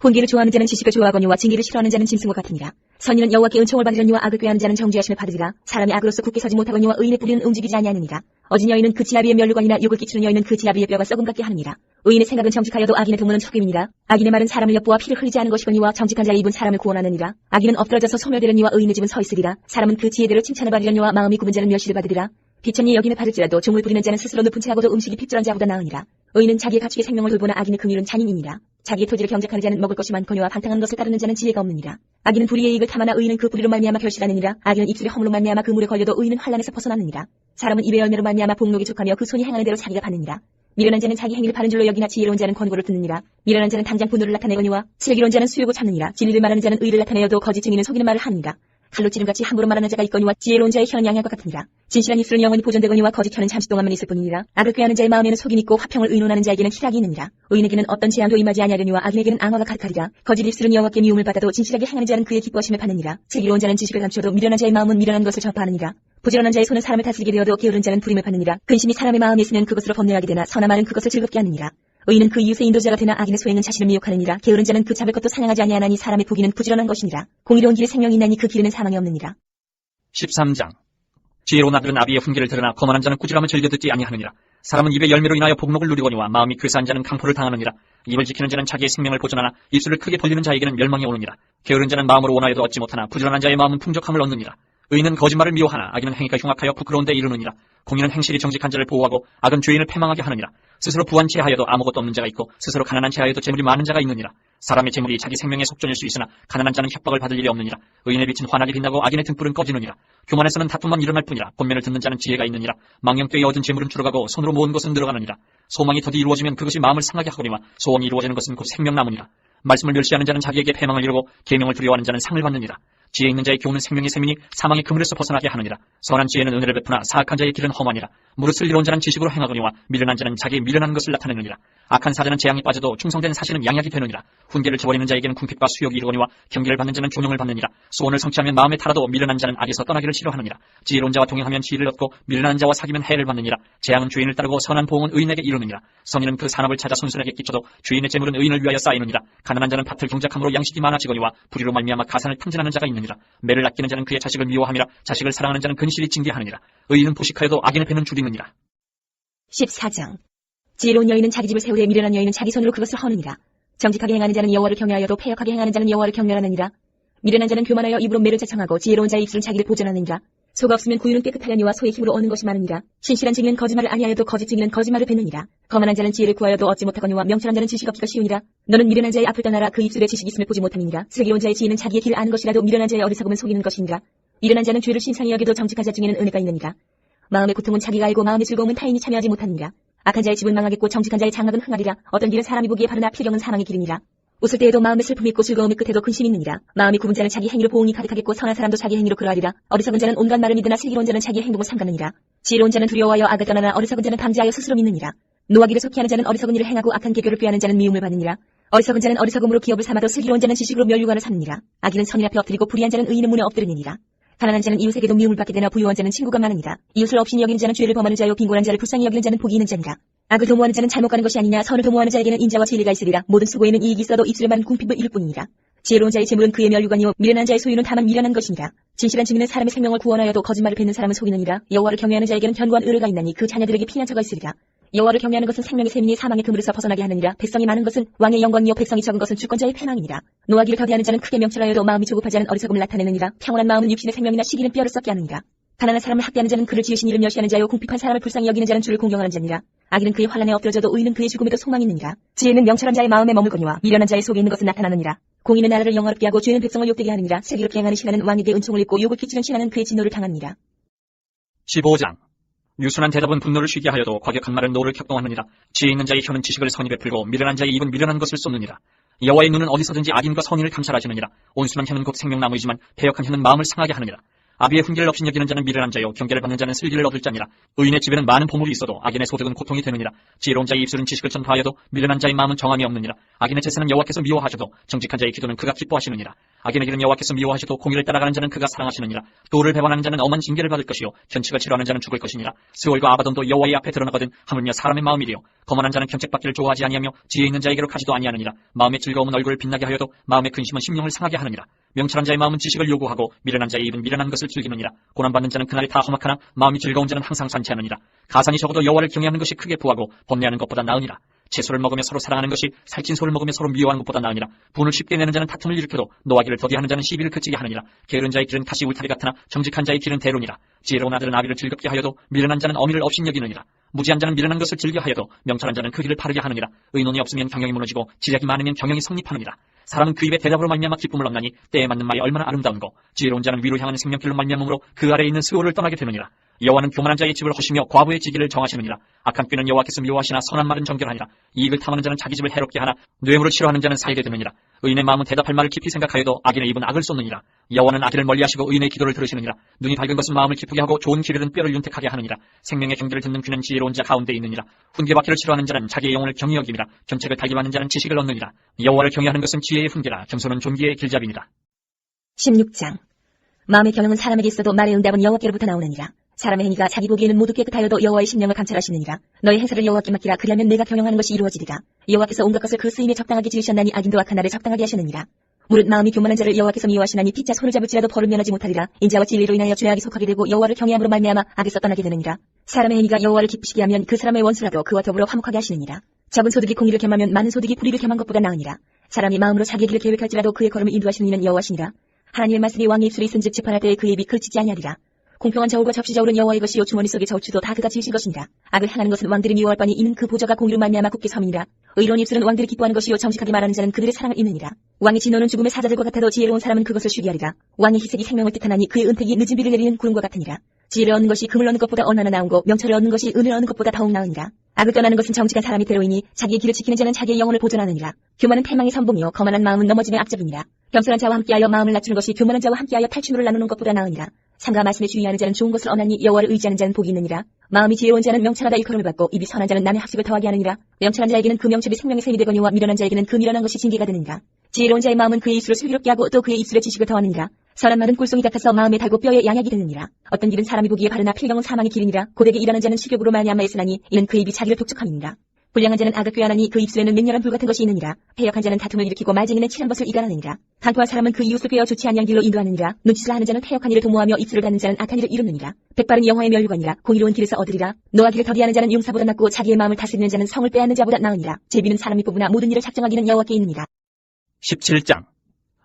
혼기를 좋아하는 자는 지식을 좋아하거니와 징계를 싫어하는 자는 짐승과 같으니라. 선인은 여호와께 은총을 받으려니와 악을 꾀하는 자는 정죄하심을 받으리라. 사람이 악으로서 굳게 서지 못하거니와 의인의 뿌리는 움직이지 아니하느니라. 어진 여인은 그 지나비의 멸류관이나 욕을 끼치는 여인은 그 지나비의 뼈가 썩음 같게 하느니라. 의인의 생각은 정직하여도 악인의 도모는 속임이니라. 악인의 말은 사람을 엿보아 피를 흘리지 않은 것이거니와 정직한 자의 입은 사람을 구원하느니라. 악인은 엎드러져서 소멸되려니와 의인의 집은 서 있으리라. 사람은 그 지혜대로 칭찬을 받으려니와 마음이 굽은 자는 멸시를 받으리라. 비천이 여김에 받을지라도 종을 부리는 자는 스스로 높은 채하고도 음식이 핍절한 자보다 나으니라. 의인은 자기의 가축의 생명을 돌보나 악인의 긍휼은 잔인이니라. 자기의 토지를 경작하는 자는 먹을 것이 많거니와 방탕한 것을 따르는 자는 지혜가 없느니라. 악인은 불의의 이익을 탐하나 의인은 그 불의로 말미암아 결실하느니라. 악인은 입술의 허물로 말미암아 그 물에 걸려도 의인은 환란에서 벗어나느니라. 사람은 입의 열매로 말미암아 복록이 족하며 그 손이 행하는 대로 자기가 받느니라. 미련한 자는 자기 행위를 바른 줄로 여기나 지혜로운 자는 권고를 듣느니라. 미련한 자는 당장 분노를 나타내거니와 슬기로운 자는 수욕을 참느니라. 진리를 말하는 자는 의를 나타내어도 거짓 증인은 속이는 말을 하느니라. 칼로 찌름같이 함부로 말하는 자가 있거니와 지혜로운 자의 혀는 양약과 같으니라. 진실한 입술은 영원히 보존되거니와 거짓 혀는 잠시 동안만 있을 뿐이니라. 악을 꾀하는 자의 마음에는 속임이 있고 화평을 의논하는 자에게는 희락이 있느니라. 의인에게는 어떤 재앙도 임하지 아니하려니와 악인에게는 앙화가 가득하리라. 거짓 입술은 여호와께 미움을 받아도 진실하게 행하는 자는 그의 기뻐하심을 받느니라. 슬기로운 자는 지식을 감추어도 미련한 자의 마음은 미련한 것을 전파하느니라. 부지런한 자의 손은 사람을 다스리게 되어도 게으른 자는 부림을 받느니라. 근심이 사람의 마음에 있으면 그것으로 번뇌하게 되나 선한 말은 그것을 즐겁게 하느니라. 의인은 그 이웃의 인도자가 되나 악인의 소행은 자신을 미혹하느니라. 게으른 자는 그 잡을 것도 사냥하지 아니하나니 사람의 포기는 부지런한 것이니라. 공의로운 길에 생명이 있나니 그 길에는 사망이 없느니라. 13장. 지혜로운 아들은 아비의 훈계를 들으나 거만한 자는 꾸지람을 즐겨 듣지 아니하느니라. 사람은 입의 열매로 인하여 복록을 누리거니와 마음이 근사한 자는 강포를 당하느니라. 입을 지키는 자는 자기의 생명을 보존하나 입술을 크게 벌리는 자에게는 멸망이 오느니라. 게으른 자는 마음으로 원하여도 얻지 못하나 부지런한 자의 마음은 풍족함을 얻느니라. 의인은 거짓말을 미워하나 악인은 행위가 흉악하여 부끄러운 데 이르느니라. 공의는 행실이 정직한 자를 보호하고 악은 죄인을 패망하게 하느니라. 스스로 부한 채하여도 아무것도 없는 자가 있고 스스로 가난한 채하여도 재물이 많은 자가 있느니라. 사람의 재물이 자기 생명의 속전일 수 있으나 가난한 자는 협박을 받을 일이 없느니라. 의인의 빛은 환하게 빛나고 악인의 등불은 꺼지느니라. 교만에서는 다툼만 일어날 뿐이라. 권면을 듣는 자는 지혜가 있느니라. 망령되이 얻은 재물은 줄어가고 손으로 모은 것은 늘어가느니라. 소망이 더디 이루어지면 그것이 마음을 상하게 하거니와 소원이 이루어지는 것은 곧 생명나무니라. 말씀을 멸시하는 자는 자기에게 패망을 이루고 계명을 두려워하는 자는 상을 받느니라. 지혜 있는 자의 교훈은 생명의 셈이니 사망의 그물에서 벗어나게 하느니라. 선한 지혜는 은혜를 베푸나 사악한 자의 길은 험하니라. 무릇 슬기로운 자는 지식으로 행하거니와 미련한 자는 자기의 미련한 것을 나타내느니라. 악한 사자는 재앙이 빠져도 충성된 사실은 양약이 되느니라. 훈계를 저버리는 자에게는 궁핍과 수욕이 이르거니와 경계를 받는 자는 존용을 받느니라. 소원을 성취하면 마음에 탈아도 미련한 자는 악에서 떠나기를 싫어하느니라. 지혜로운 자와 동행하면 지혜를 얻고 미련한 자와 사귀면 해를 받느니라. 재앙은 죄인을 따르고 선한 보응은 의인에게 이르느니라. 선인은 그 산업을 찾아 손순에게 끼쳐도 주인의 재물은 의인을 위하여 쌓이느니라. 가난한 자는 밭을 경작함으로 양식이 많아지거니와 불의로 말미암아 가산을 탕진하는 자가 있느니라. 매를 아끼는 자는 그의 자식을 미워함이라. 자식을 사랑하는 자는 근실이 징계하느니라. 의인은 포식하여도 악인의 배는 줄이느니라. 14장. 지혜로운 여인은 자기 집을 세우되 미련한 여인은 자기 손으로 그것을 허느니라. 정직하게 행하는 자는 여호와를 경외하여도 패역하게 행하는 자는 여호와를 경멸하느니라. 미련한 자는 교만하여 입으로 매를 자청하고 지혜로운 자의 입술은 자기를 보존하느니라. 소가 없으면 구유는 깨끗하려니와 소의 힘으로 얻는 것이 많으니라. 신실한 증인은 거짓말을 아니하여도 거짓 증인은 거짓말을 뱉느니라. 거만한 자는 지혜를 구하여도 얻지 못하거니와 명철한 자는 지식 얻기가 쉬우니라. 너는 미련한 자의 앞을 떠나라. 그 입술에 지식이 있음을 보지 못함이니라. 슬기로운 자의 지혜는 자기의 길을 아는 것이라도 미련한 자의 어리석음은 속이는 것이니라. 미련한 자는 죄를 신상히 여기도 정직한 자 중에는 은혜가 있느니라. 마음의 고통은 자기가 알고 마음의 즐거움은 타인이 참여하지 못하느니라. 악한 자의 집은 망하겠고 정직한 자의 장막은 흥하리라. 어떤 길은 사람이 보기에 바르나 필경은 사망의 길이니라. 웃을 때에도 마음의 슬픔이 있고 즐거움의 끝에도 근심이 있느니라. 마음이 굽은 자는 자기 행위로 보응이 가득하겠고 선한 사람도 자기 행위로 그러하리라. 어리석은 자는 온갖 말을 믿으나 슬기로운 자는 자기의 행동을 삼가느니라. 지혜로운 자는 두려워하여 악을 떠나나 어리석은 자는 방지하여 스스로 믿느니라. 노하기를 속히 하는 자는 어리석은 일을 행하고 악한 계교를 꾀하는 자는 미움을 받느니라. 어리석은 자는 어리석음으로 기업을 삼아도 슬기로운 자는 지식으로 멸류관을 삼느니라. 악인은 선인 앞에 엎드리고 불의한 자는 의인의 문에 엎드리느니라. 가난한 자는 이웃에게도 미움을 받게 되나 부유한 자는 친구가 많으니라. 이웃을 없이 여기는 자는 죄를 범하는 자요 빈곤한 자를 불쌍히 여기는 자는 복이 있는 자니라. 악을 도모하는 자는 잘못 가는 것이 아니냐. 선을 도모하는 자에게는 인자와 진리가 있으리라. 모든 수고에는 이익이 있어도 입술에 많은 궁핍을 이룰 뿐이니라. 지혜로운 자의 재물은 그의 멸류관이요 미련한 자의 소유는 다만 미련한 것이니라. 진실한 증인은 사람의 생명을 구원하여도 거짓말을 뱉는 사람은 속이느니라. 여호와를 경외하는 자에게는 견고한 의뢰가 있나니 그 자녀들에게 피난처가 있으리라. 여호와를 경외하는 것은 생명의 셈이니 사망의 그물에서 벗어나게 하느니라. 백성이 많은 것은 왕의 영광이요 백성이 적은 것은 주권자의 패망이니라. 노하기를 더디하는 자는 크게 명철하여도 마음이 조급하지 않은 어리석음을 나타내느니라. 평온한 마음은 육신의 생명이나 시기는 뼈를 썩게 하느니라. 가난한 사람을 학대하는 자는 그를 지으신 이를 멸시하는 자요 궁핍한 사람을 불쌍히 여기는 자는 주를 공경하는 자니라. 악인은 그의 환난에 엎드려져도 의인은 그의 죽음에도 소망이 있느니라. 지혜는 명철한 자의 마음에 머물거니와 미련한 자의 속에 있는 것은 나타나느니라. 공의는 나라를 영화롭게 하고 죄는 백성을 욕되게 하느니라. 슬기롭게 행하는 신하는 왕에게 은총을 입고 욕을 끼치는 신하는 그의 진노를 당하느니라. 15장. 유순한 대답은 분노를 쉬게 하여도 과격한 말은 노를 격동하느니라. 지혜 있는 자의 혀는 지식을 선히 베풀고 미련한 자의 입은 미련한 것을 쏟느니라. 여호와의 눈은 어디서든지 악인과 선인을 감찰하시느니라. 온순한 혀는 곧 생명나무이지만 패역한 혀는 마음을 상하게 하느니라. 아비의 훈계를 없이 여기는 자는 미련한 자요 경계를 받는 자는 슬기를 얻을 자니라. 의인의 집에는 많은 보물이 있어도 악인의 소득은 고통이 되느니라. 지혜로운 자의 입술은 지식을 전파하여도 미련한 자의 마음은 정함이 없느니라. 악인의 제사는 여호와께서 미워하셔도 정직한 자의 기도는 그가 기뻐하시느니라. 악인의 길은 여호와께서 미워하셔도 공의를 따라가는 자는 그가 사랑하시느니라. 도를 배반하는 자는 엄한 징계를 받을 것이요 견칙을 싫어하는 자는 죽을 것이니라. 스올과 아바돈도 여호와의 앞에 드러나거든 하물며 사람의 마음이리요 거만한 자는 견책받기를 좋아하지 아니하며 지혜 있는 자에게로 가지도 아니하느니라. 마음의 즐거움은 얼굴을 빛나게 하여도 마음의 근심은 심령을 상하게 하느니라. 명철한 자의 마음은 지식을 요구하고 미련한 자의 입은 미련한 것을 즐기느니라. 고난받는 자는 그날이 다 험악하나 마음이 즐거운 자는 항상 산치하느니라. 가산이 적어도 여호와를 경외하는 것이 크게 부하고 번뇌하는 것보다 나으니라. 채소를 먹으며 서로 사랑하는 것이 살찐 소를 먹으며 서로 미워하는 것보다 나으니라. 분을 쉽게 내는 자는 다툼을 일으켜도 노하기를 더디하는 자는 시비를 그치게 하느니라. 게으른 자의 길은 다시 울타리 같으나 정직한 자의 길은 대로니라. 지혜로운 아들은 아비를 즐겁게 하여도 미련한 자는 어미를 업신여기느니라. 무지한 자는 미련한 것을 즐겨 하여도 명철한 자는 그 길을 바르게 하느니라. 의논이 없으면 경영이 무너지고 지략이 많으면 경영이 성립하느니라. 사람은 그 입의 대답으로 말미암아 기쁨을 얻나니 때에 맞는 말이 얼마나 아름다운고 지혜로운 자는 위로 향하는 생명길로 말미암으로 그 아래에 있는 스올을 떠나게 되느니라. 여호와는 교만한 자의 집을 허시며 과부의 지기를 정하시느니라. 악한 꾀는 여호와께서 미워하시나 선한 말은 정결하니라. 이익을 탐하는 자는 자기 집을 해롭게 하나 뇌물을 싫어하는 자는 살게 되느니라. 의인의 마음은 대답할 말을 깊이 생각하여도 악인의 입은 악을 쏟느니라. 여호와는 악인을 멀리하시고 의인의 기도를 들으시느니라. 눈이 밝은 것은 마음을 기쁘게 하고 좋은 길을은 뼈를 윤택하게 하느니라. 생명의 경계를 듣는 귀는 지혜로운 자 가운데 있느니라. 훈계받기를 싫어하는 자는 자기의 영혼을 경히 여김이라. 견책을 달기받는 자는 지식을 얻느니라. 여호와를 경외하는 것은 지혜의 훈계라. 겸손은 존귀의 길잡이니라. 16장. 마음의 경영은 사람에게 있어도 말의 응답은 여호와께로부터 나오느니라. 사람의 행위가 자기 보기에는 모두 깨끗하여도 여호와의 심령을 감찰하시느니라. 너의 행사를 여호와께 맡기라. 그리하면 내가 경영하는 것이 이루어지리라. 여호와께서 온갖 것을 그 쓰임에 적당하게 지으셨나니 악인도 악한 날에 적당하게 하시느니라. 무릇 마음이 교만한 자를 여호와께서 미워하시나니 피차 손을 잡을지라도 벌을 면하지 못하리라. 인자와 진리로 인하여 죄악이 속하게 되고 여호와를 경외함으로 말미암아 악에서 떠나게 되느니라. 사람의 행위가 여호와를 기쁘시게 하면 그 사람의 원수라도 그와 더불어 화목하게 하시느니라. 적은 소득이 공의를 겸하면 많은 소득이 불의를 겸한 것보다 나으니라. 사람이 마음으로 자기의 길을 계획할지라도 그의 걸음을 인도하시는 이는 여호와시니라. 하나님의 말씀이 왕의 입술에 있은즉 지판할 때에 그의 입이 글치지 아니하리라. 공평한 저울과 접시 저울은 여호와의 것이요 주머니 속의 저우추도 다 그가 지으신 것이니라. 악을 행하는 것은 왕들이 미워할 바니 이는 그 보좌가 공의로 말미암아 굳게 섬이니라. 의로운 입술은 왕들이 기뻐하는 것이요 정직하게 말하는 자는 그들의 사랑을 입느니라. 왕의 진노는 죽음의 사자들과 같아도 지혜로운 사람은 그것을 쉬게 하리라. 왕의 희색이 생명을 뜻하나니 그의 은택이 늦은 비를 내리는 구름과 같으니라. 지혜를 얻는 것이 금을 얻는 것보다 얼마나 나은고 명철을 얻는 것이 은을 얻는 것보다 더욱 나으니라. 악을 떠나는 것은 정직한 사람이 대로이니 자기의 길을 지키는 자는 자기의 영혼을 보존하느니라. 교만은 패망의 선봉이요 거만한 마음은 넘어짐의 앞잡이니라. 겸손한 자와 함께하여 마음을 낮추는 것이 교만한 자와 함께하여 탈취물을 나누는 것보다 나으니라. 상과 말씀에 주의하는 자는 좋은 것을 얻나니 여호와를 의지하는 자는 복이 있느니라. 마음이 지혜로운 자는 명철하다 일컬음을 받고 입이 선한 자는 남의 학식을 더하게 하느니라. 명철한 자에게는 그 명철이 생명의 샘이 되거니와 미련한 자에게는 그 미련한 것이 징계가 되느니라. 지혜로운 자의 마음은 그의 입술을 슬기롭게 하고 또 그의 입술에 지식을 더하느니라. 선한 말은 꿀송이 같아서 마음에 달고 뼈에 양약이 되느니라. 어떤 길은 사람이 보기에 바르나 필경은 사망의 길이니라. 고되게 일하는 자는 식욕으로 말미암아 애쓰나니 이는 그 입이 자기를 독촉함이니라. 불량한 자는 악을 꾀하나니 그 입술에는 맹렬한 불 같은 것이 있느니라. 패역한 자는 다툼을 일으키고 말쟁이는 칠한 것을 이간하느니라. 간토한 사람은 그 이웃을 꾀어 좋지 아니한 길로 인도하느니라. 눈치를 하는 자는 패역한 일을 도모하며 입술을 닫는 자는 악한 일을 이루느니라. 백발은 영화의 멸류관이라. 공의로운 길에서 얻으리라. 노하기를 더디하는 자는 용사보다 낫고 자기의 마음을 다스리는 자는 성을 빼앗는 자보다 나으니라. 제비는 사람이 뽑으나 모든 일을 작정하기는 여호와께 있느니라. 17장.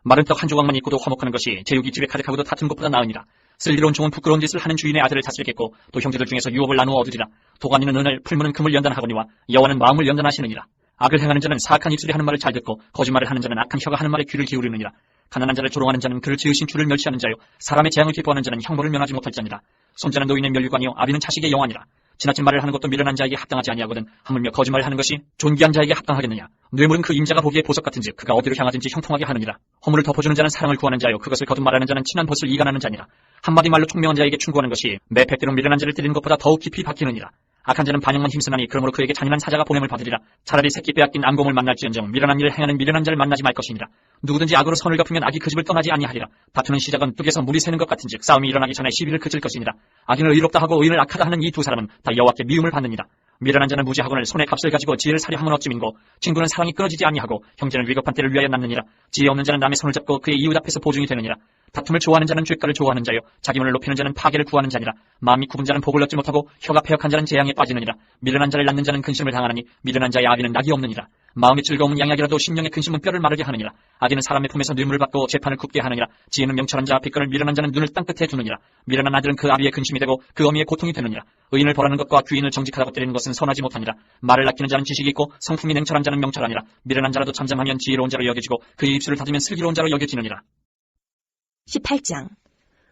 마른 떡 한 조각만 있고도 화목하는 것이 제육이 집에 가득하고도 다툰 것보다 나으니라. 슬기로운 종은 부끄러운 짓을 하는 주인의 아들을 다스리겠고 또 형제들 중에서 유업을 나누어 얻으리라. 도가니는 은을 풀무는 금을 연단하거니와 여호와는 마음을 연단하시느니라. 악을 행하는 자는 사악한 입술이 하는 말을 잘 듣고 거짓말을 하는 자는 악한 혀가 하는 말에 귀를 기울이느니라. 가난한 자를 조롱하는 자는 그를 지으신 주를 멸시하는 자요 사람의 재앙을 기뻐하는 자는 형벌을 면하지 못할 자니라. 손자는 노인의 멸류관이요 아비는 자식의 영안이라. 지나친 말을 하는 것도 미련한 자에게 합당하지 아니하거든 하물며 거짓말을 하는 것이 존귀한 자에게 합당하겠느냐. 뇌물은 그 임자가 보기에 보석 같은즉 그가 어디로 향하든지 형통하게 하느니라. 허물을 덮어주는 자는 사랑을 구하는 자요 그것을 거듭 말하는 자는 친한 벗을 이간하는 자니라. 한마디 말로 총명한 자에게 충고하는 것이 매 백대로 미련한 자를 때리는 것보다 더욱 깊이 박히느니라. 악한 자는 반역만 힘쓰나니 그러므로 그에게 잔인한 사자가 보냄을 받으리라. 차라리 새끼 빼앗긴 암곰을 만날지언정 미련한 일을 행하는 미련한 자를 만나지 말 것이니라. 누구든지 악으로 선을 갚으면 악이 그 집을 떠나지 아니하리라. 다투는 시작은 뚝에서 물이 새는 것 같은즉 싸움이 일어나기 전에 시비를 그칠 것이니라. 악인을 의롭다 하고 의인을 악하다 하는 이 두 사람은 다 여호와께 미움을 받느니라. 미련한 자는 무지하거늘 손에 값을 가지고 지혜를 사려 함은 어찌민고 친구는 사랑이 끊어지지 아니하고 형제는 위급한 때를 위하여 낳느니라. 지혜 없는 자는 남의 손을 잡고 그의 이웃 앞에서 보증이 되느니라. 다툼을 좋아하는 자는 죄가를 좋아하는 자요 자기문을 높이는 자는 파괴를 구하는 자니라. 마음이 굽은 자는 복을 얻지 못하고 혀가 패역한 자는 재앙에 빠지느니라. 미련한 자를 낳는 자는 근심을 당하나니 미련한 자의 아비는 낙이 없느니라. 마음의 즐거움은 양약이라도 심령의 근심은 뼈를 마르게 하느니라. 악인은 사람의 품에서 뇌물을 받고 재판을 굽게 하느니라. 지혜는 명철한 자 앞에 끈을 미련한 자는 눈을 땅끝에 두느니라. 미련한 아들은 그 아비의 근심이 되고 그 어미의 고통이 되느니라. 의인을 벌하는 것과 귀인을 정직하다고 때리는 것은 선하지 못하니라. 말을 아끼는 자는 지식이 있고 성품이 냉철한 자는 명철하니라. 미련한 자라도 잠잠하면 지혜로운 자로 여겨지고 그의 입술을 닫으면 슬기로운 자로 여겨지느니라. 18장.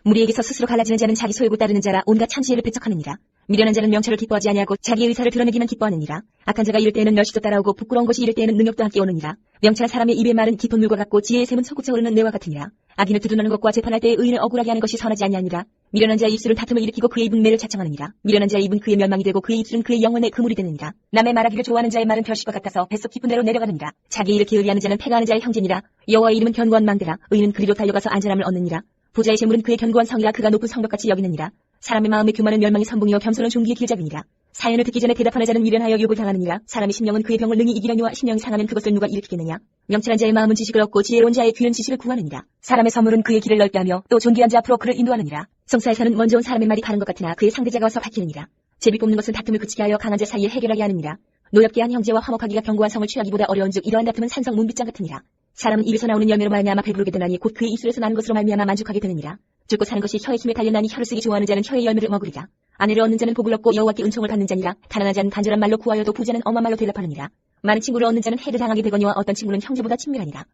무리에게서 스스로 갈라지는 자는 자기 소욕을 따르는 자라 온갖 참지혜를 배척하느니라. 미련한 자는 명철을 기뻐하지 아니하고 자기의 의사를 드러내기만 기뻐하느니라. 악한 자가 이럴 때에는 멸시도 따라오고 부끄러운 것이 이럴 때에는 능욕도 함께 오느니라. 명철한 사람의 입의 말은 깊은 물과 같고 지혜의 샘은 솟구쳐 오르는 뇌와 같으니라. 악인을 두둔하는 것과 재판할 때에 의인을 억울하게 하는 것이 선하지 아니하니라. 미련한 자의 입술은 다툼을 일으키고 그의 입은 매를 자청하느니라. 미련한 자의 입은 그의 멸망이 되고 그의 입술은 그의 영혼의 그물이 되느니라. 남의 말하기를 좋아하는 자의 말은 별식과 같아서 뱃속 깊은 데로 내려가느니라. 자기 일을 게으리하는 자는 패가하는 자의 형제니라. 여호와의 이름은 견고한 망대라. 의인은 그리로 달려가서 안전함을 얻느니라. 부자의 재물은 그의 견고한 성이라. 그가 높은 성벽같이 여기느니라. 사람의 마음의 교만은 멸망의 선봉이요 겸손은 종기의 길잡이니라. 사연을 듣기 전에 대답하는 자는 미련하여 욕을 당하느니라. 사람의 심령은 그의 병을 능히 이기려니와 심령이 상하면 그것을 누가 일으키겠느냐. 명철한 자의 마음은 지식을 얻고 지혜로운 자의 귀는 지식을 구하느니라. 사람의 선물은 그의 길을 넓게 하며 또 존귀한 자 앞으로 그를 인도하느니라. 성사에서는 먼저 온 사람의 말이 바른 것 같으나 그의 상대자가 와서 밝히느니라. 제비 뽑는 것은 다툼을 그치게 하여 강한 자 사이에 해결하게 하느니라. 노엽게 한 형제와 화목하기가 견고한 성을 취하기보다 어려운즉 이러한 다툼은 산성 문빗장 같으니라. 사람은 입에서 나오는 열매로 말미암아 배부르게 되나니 곧 그의 입술에서 나는 것으로 말미암아 만족하게 되느니라. 죽고 사는 것이 혀의 힘에 달렸나니 혀를 쓰기 좋아하는 자는 혀의 열매를 먹으리라. 아내를 얻는 자는 복을 얻고 여호와께 은총을 받는 자니라. 가난한 자는 간절한 말로 구하여도 부자는 엄한 말로 대답하느니라. 많은 친구를 얻는 자는 해를 당하게 되거니와 어떤 친구는 형제보다 친밀하니라.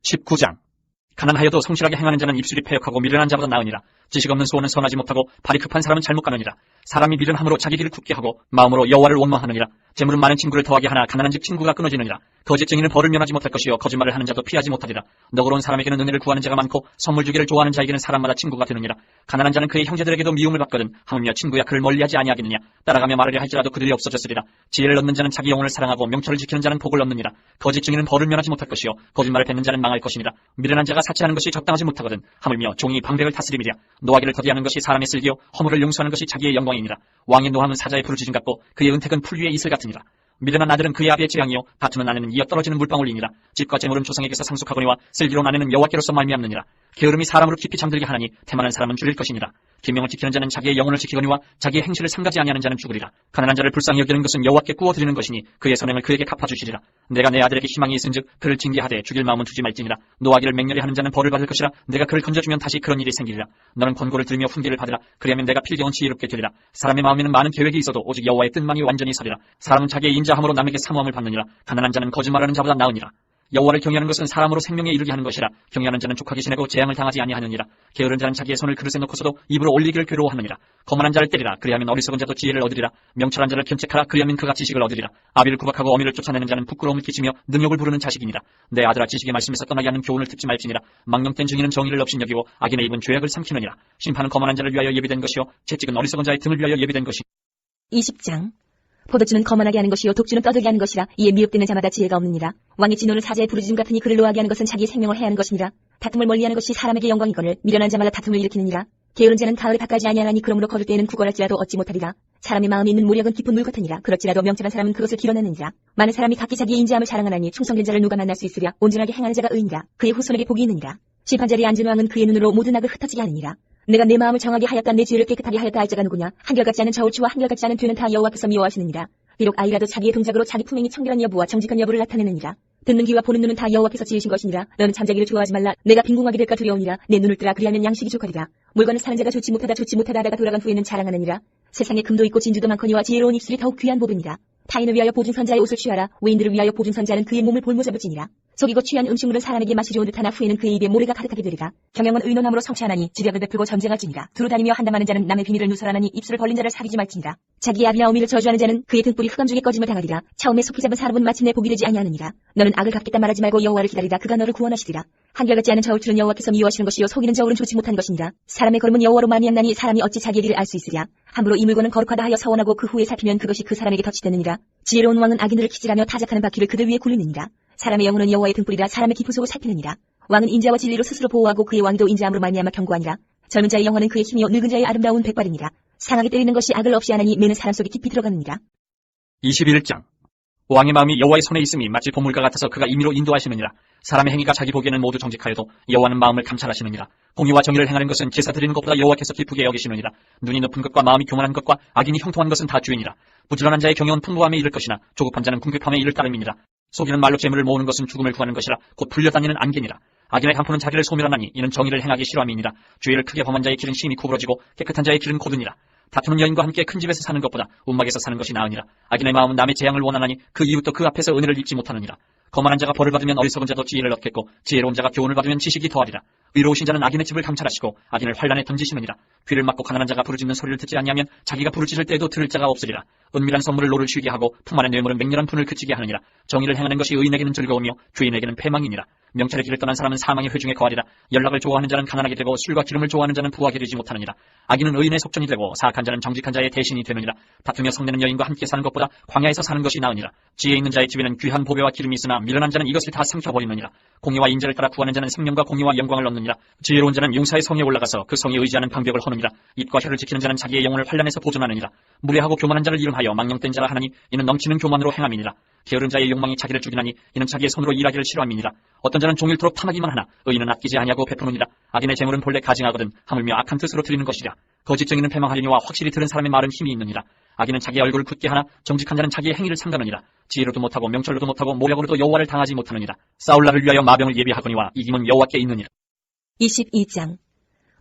19장. 가난하여도 성실하게 행하는 자는 입술이 패역하고 미련한 자보다 나으니라. 지식 없는 소원은 선하지 못하고 발이 급한 사람은 잘못 가느니라. 사람이 미련함으로 자기 길을 굽게 하고 마음으로 여호와를 원망하느니라. 재물은 많은 친구를 더하게 하나 가난한즉 친구가 끊어지느니라. 거짓 증인은 벌을 면하지 못할 것이요 거짓말을 하는 자도 피하지 못하리라. 너그러운 사람에게는 은혜를 구하는 자가 많고 선물 주기를 좋아하는 자에게는 사람마다 친구가 되느니라. 가난한 자는 그의 형제들에게도 미움을 받거든 하물며 친구야 그를 멀리하지 아니하겠느냐. 따라가며 말하려 할지라도 그들이 없어졌으리라. 지혜를 얻는 자는 자기 영혼을 사랑하고 명철을 지키는 자는 복을 얻느니라. 거짓 증인은 벌을 면하지 못할 것이요 거짓말을 뱉는 자는 망할 것이니라. 미련한 자가 사치하는 것이 적당하지 못하거든 하물며 종이 방백을 다스림이랴. 노하기를 더디하는 것이 사람의 슬기요 허물을 용서하는 것이 자기의 영광이니라. 왕의 노함은 사자의 부르짖음 같고 그의 은택은 풀 위의 이슬 같으니라. 미련한 아들은 그의 아비의 재앙이요 다투는 아내는 이어 떨어지는 물방울이니라. 집과 재물은 조상에게서 상속하거니와 슬기로운 아내는 여호와께로서 말미암느니라. 게으름이 사람으로 깊이 잠들게 하나니 태만한 사람은 줄일 것이니라. 계명을 지키는 자는 자기의 영혼을 지키거니와 자기의 행실을 삼가지 아니하는 자는 죽으리라. 가난한 자를 불쌍히 여기는 것은 여호와께 구워드리는 것이니 그의 선행을 그에게 갚아주시리라. 내가 내 아들에게 희망이 있은즉 그를 징계하되 죽일 마음은 두지 말지니라. 노하기를 맹렬히 하는 자는 벌을 받을 것이라. 내가 그를 건져주면 다시 그런 일이 생기리라. 너는 권고를 들으며 훈계를 받으라. 그리하면 내가 필경은 지혜롭게 되리라. 사람의 마음에는 많은 계획이 있어도 오직 여호와의 뜻만이 완전히 서리라. 사람은 자기의 인자함으로 남에게 사모함을 받느니라. 가난한 자는 거짓말하는 자보다 나으니라. 여호와를 경외하는 것은 사람으로 생명에 이르게 하는 것이라. 경외하는 자는 족하게 지내고 재앙을 당하지 아니하느니라. 게으른 자는 자기의 손을 그릇에 놓고서도 입으로 올리기를 괴로워하느니라. 거만한 자를 때리라. 그리하면 어리석은 자도 지혜를 얻으리라. 명철한 자를 견책하라. 그리하면 그가 지식을 얻으리라. 아비를 구박하고 어미를 쫓아내는 자는 부끄러움을 끼치며 능욕을 부르는 자식이니라. 내 아들아 지식의 말씀에서 떠나게 하는 교훈을 듣지 말지니라. 망령된 증인은 정의를 업신여기고 악인의 입은 죄악을 삼키느니라. 심판은 거만한 자를 위하여 예비된 것이요 채찍은 어리석은 자의 등을 위하여 예비된 것이. 20장. 포도주는 거만하게 하는 것이요 독주는 떠들게 하는 것이라. 이에 미혹되는 자마다 지혜가 없느니라. 왕의 진노는 사자의 부르짖음 같으니 그를 노하게 하는 것은 자기의 생명을 해하는 것이니라. 다툼을 멀리하는 것이 사람에게 영광이거늘 미련한 자마다 다툼을 일으키느니라. 게으른 자는 가을에 밭까지 아니하나니 그러므로 거둘 때에는 구걸할지라도 얻지 못하리라. 사람의 마음에 있는 모략은 깊은 물 같으니라. 그럴지라도 명철한 사람은 그것을 길어내느니라. 많은 사람이 각기 자기의 인자함을 자랑하나니 충성된 자를 누가 만날 수 있으랴. 온전하게 행하는 자가 의인이라. 그의 후손에게 복이 있느니라. 심판 자리에 앉은 왕은 그의 눈으로 모든 악을 흩어지게 하느니라. 내가 내 마음을 정하게 하였다. 내 죄를 깨끗하게 하였다 할 자가 누구냐. 한결같지 않은 저울추와 한결같지 않은 뒤는 다 여호와께서 미워하시느니라. 비록 아이라도 자기의 동작으로 자기 품행이 청결한 여부와 정직한 여부를 나타내느니라. 듣는 귀와 보는 눈은 다 여호와께서 지으신 것이니라. 너는 잠자기를 좋아하지 말라. 내가 빈궁하게 될까 두려우니라. 내 눈을 뜨라. 그리하면 양식이 족하리라. 물건을 사는 자가 좋지 못하다 하다가 돌아간 후에는 자랑하느니라. 세상에 금도 있고 진주도 많거니와 지혜로운 입술이 더욱 귀한 보배니라. 타인을 위하여 보증선자의 옷을 취하라. 외인들을 위하여 보증선자는 그의 몸을 볼모잡을지니라. 속이고 취한 음식물은 사람에게 맛이 좋은 듯하나 후에는 그의 입에 모래가 가득하게 되리라. 경영은 의논함으로 성취하나니 지략을 베풀고 점쟁할지니라. 두루 다니며 한담하는 자는 남의 비밀을 누설하나니 입술을 벌린 자를 사귀지 말지니라. 자기의 아비와 어미를 저주하는 자는 그의 등불이 흑암 중에 꺼짐을 당하리라. 처음에 속히 잡은 사람은 마침내 복이 되지 아니하느니라. 너는 악을 갚겠다 말하지 말고 여호와를 기다리라. 그가 너를 구원하시리라. 한결같지 않은 저울추는 여호와께서 미워하시는 것이요 속이는 저울은 좋지 못한 것이니라. 사람의 걸음은 여호와로 말미암나니 사람이 어찌 자기의 길을 알 수 있으랴. 함부로 이 물건은 거룩하다 하여 서원하고 그 후에 살피면 그것이 그 사람에게 덫이되느니라. 지혜로운 왕은 악인들을 키질하며 타작하는 바퀴를 그들 위에 굴리느니라. 사람의 영혼은 여호와의 등불이라. 사람의 깊은 속을 살피느니라. 왕은 인자와 진리로 스스로 보호하고 그의 왕도 인자함으로 말미암아 견고하니라. 젊은 자의 영혼은 그의 힘이요 늙은 자의 아름다운 백발이니라. 상하게 때리는 것이 악을 없이 하나니 매는 사람 속에 깊이 들어가느니라. 21장. 왕의 마음이 여호와의 손에 있음이 마치 보물과 같아서 그가 임의로 인도하시느니라. 사람의 행위가 자기 보기에는 모두 정직하여도 여호와는 마음을 감찰하시느니라. 공의와 정의를 행하는 것은 제사 드리는 것보다 여호와께서 기쁘게 여기시느니라. 눈이 높은 것과 마음이 교만한 것과 악인이 형통한 것은 다 주인이라. 부지런한 자의 경영은 풍부함에 이를 것이나 조급한 자는 궁핍함에 이를 따름이니라. 속이는 말로 재물을 모으는 것은 죽음을 구하는 것이라. 곧 불려다니는 안개니라. 악인의 강포는 자기를 소멸하나니 이는 정의를 행하기 싫어함이니라. 죄를 크게 범한 자의 길은 심히 구부러지고 깨끗한 자의 길은 고드니라. 다투는 여인과 함께 큰 집에서 사는 것보다 움막에서 사는 것이 나으니라. 악인의 마음은 남의 재앙을 원하나니 그 이웃도 그 앞에서 은혜를 입지 못하느니라. 거만한 자가 벌을 받으면 어리석은 자도 지혜를 얻겠고 지혜로운 자가 교훈을 받으면 지식이 더하리라. 의로우신 자는 악인의 집을 감찰하시고 악인을 환란에 던지시느니라. 귀를 막고 가난한 자가 부르짖는 소리를 듣지 아니하면 자기가 부르짖을 때에도 들을 자가 없으리라. 은밀한 선물을 노를 쉬게 하고 품 안의 뇌물은 맹렬한 분을 그치게 하느니라. 정의를 행하는 것이 의인에게는 즐거우며 죄인에게는 패망이니라. 명철의 길을 떠난 사람은 사망의 회중에 거하리라. 연락을 좋아하는 자는 가난하게 되고 술과 기름을 좋아하는 자는 부하게 되지 못하느니라. 악인은 의인의 속전이 되고 사악한 자는 정직한 자의 대신이 되느니라. 다투며 성내는 여인과 함께 사는 것보다 광야에서 사는 것이 나으니라. 지혜 있는 자의 집에는 귀한 보배와 기름이 있으나 미련한 자는 이것을 다 삼켜버리느니라. 공의와 인자를 따라 구하는 자는 생명과 공의와 영광을 얻느니라. 지혜로운 자는 용사의 성에 올라가서 그 성에 의지하는 방벽을 허느니라. 입과 혀를 지키는 자는 자기의 영혼을 환란에서 보존하느니라. 무례하고 교만한 자를 이름하여 망령된 자라 하나니 이는 넘치는 교만으로 행함이니라. 게으른 자의 욕망이 자기를 죽이나니 이는 자기의 손으로 일하기를 싫어함이니라. 어떤 자는 종일토록 탐하기만 하나 의인은 아끼지 아니하고 베푸느니라. 악인의 재물은 본래 가증하거든 하물며 악한 뜻으로 드리는 것이라. 거짓 증인은 패망하리니와 확실히 들은 사람의 말은 힘이 있느니라. 악인은 자기 얼굴을 굳게 하나 정직한 자는 자기의 행위를 상가느니라. 지혜로도 못하고 명철로도 못하고 모략으로도 여호와를 당하지 못하느니라. 싸울 날을 위하여 마병을 예비하거니와 이김은 여호와께 있느니라. 22장.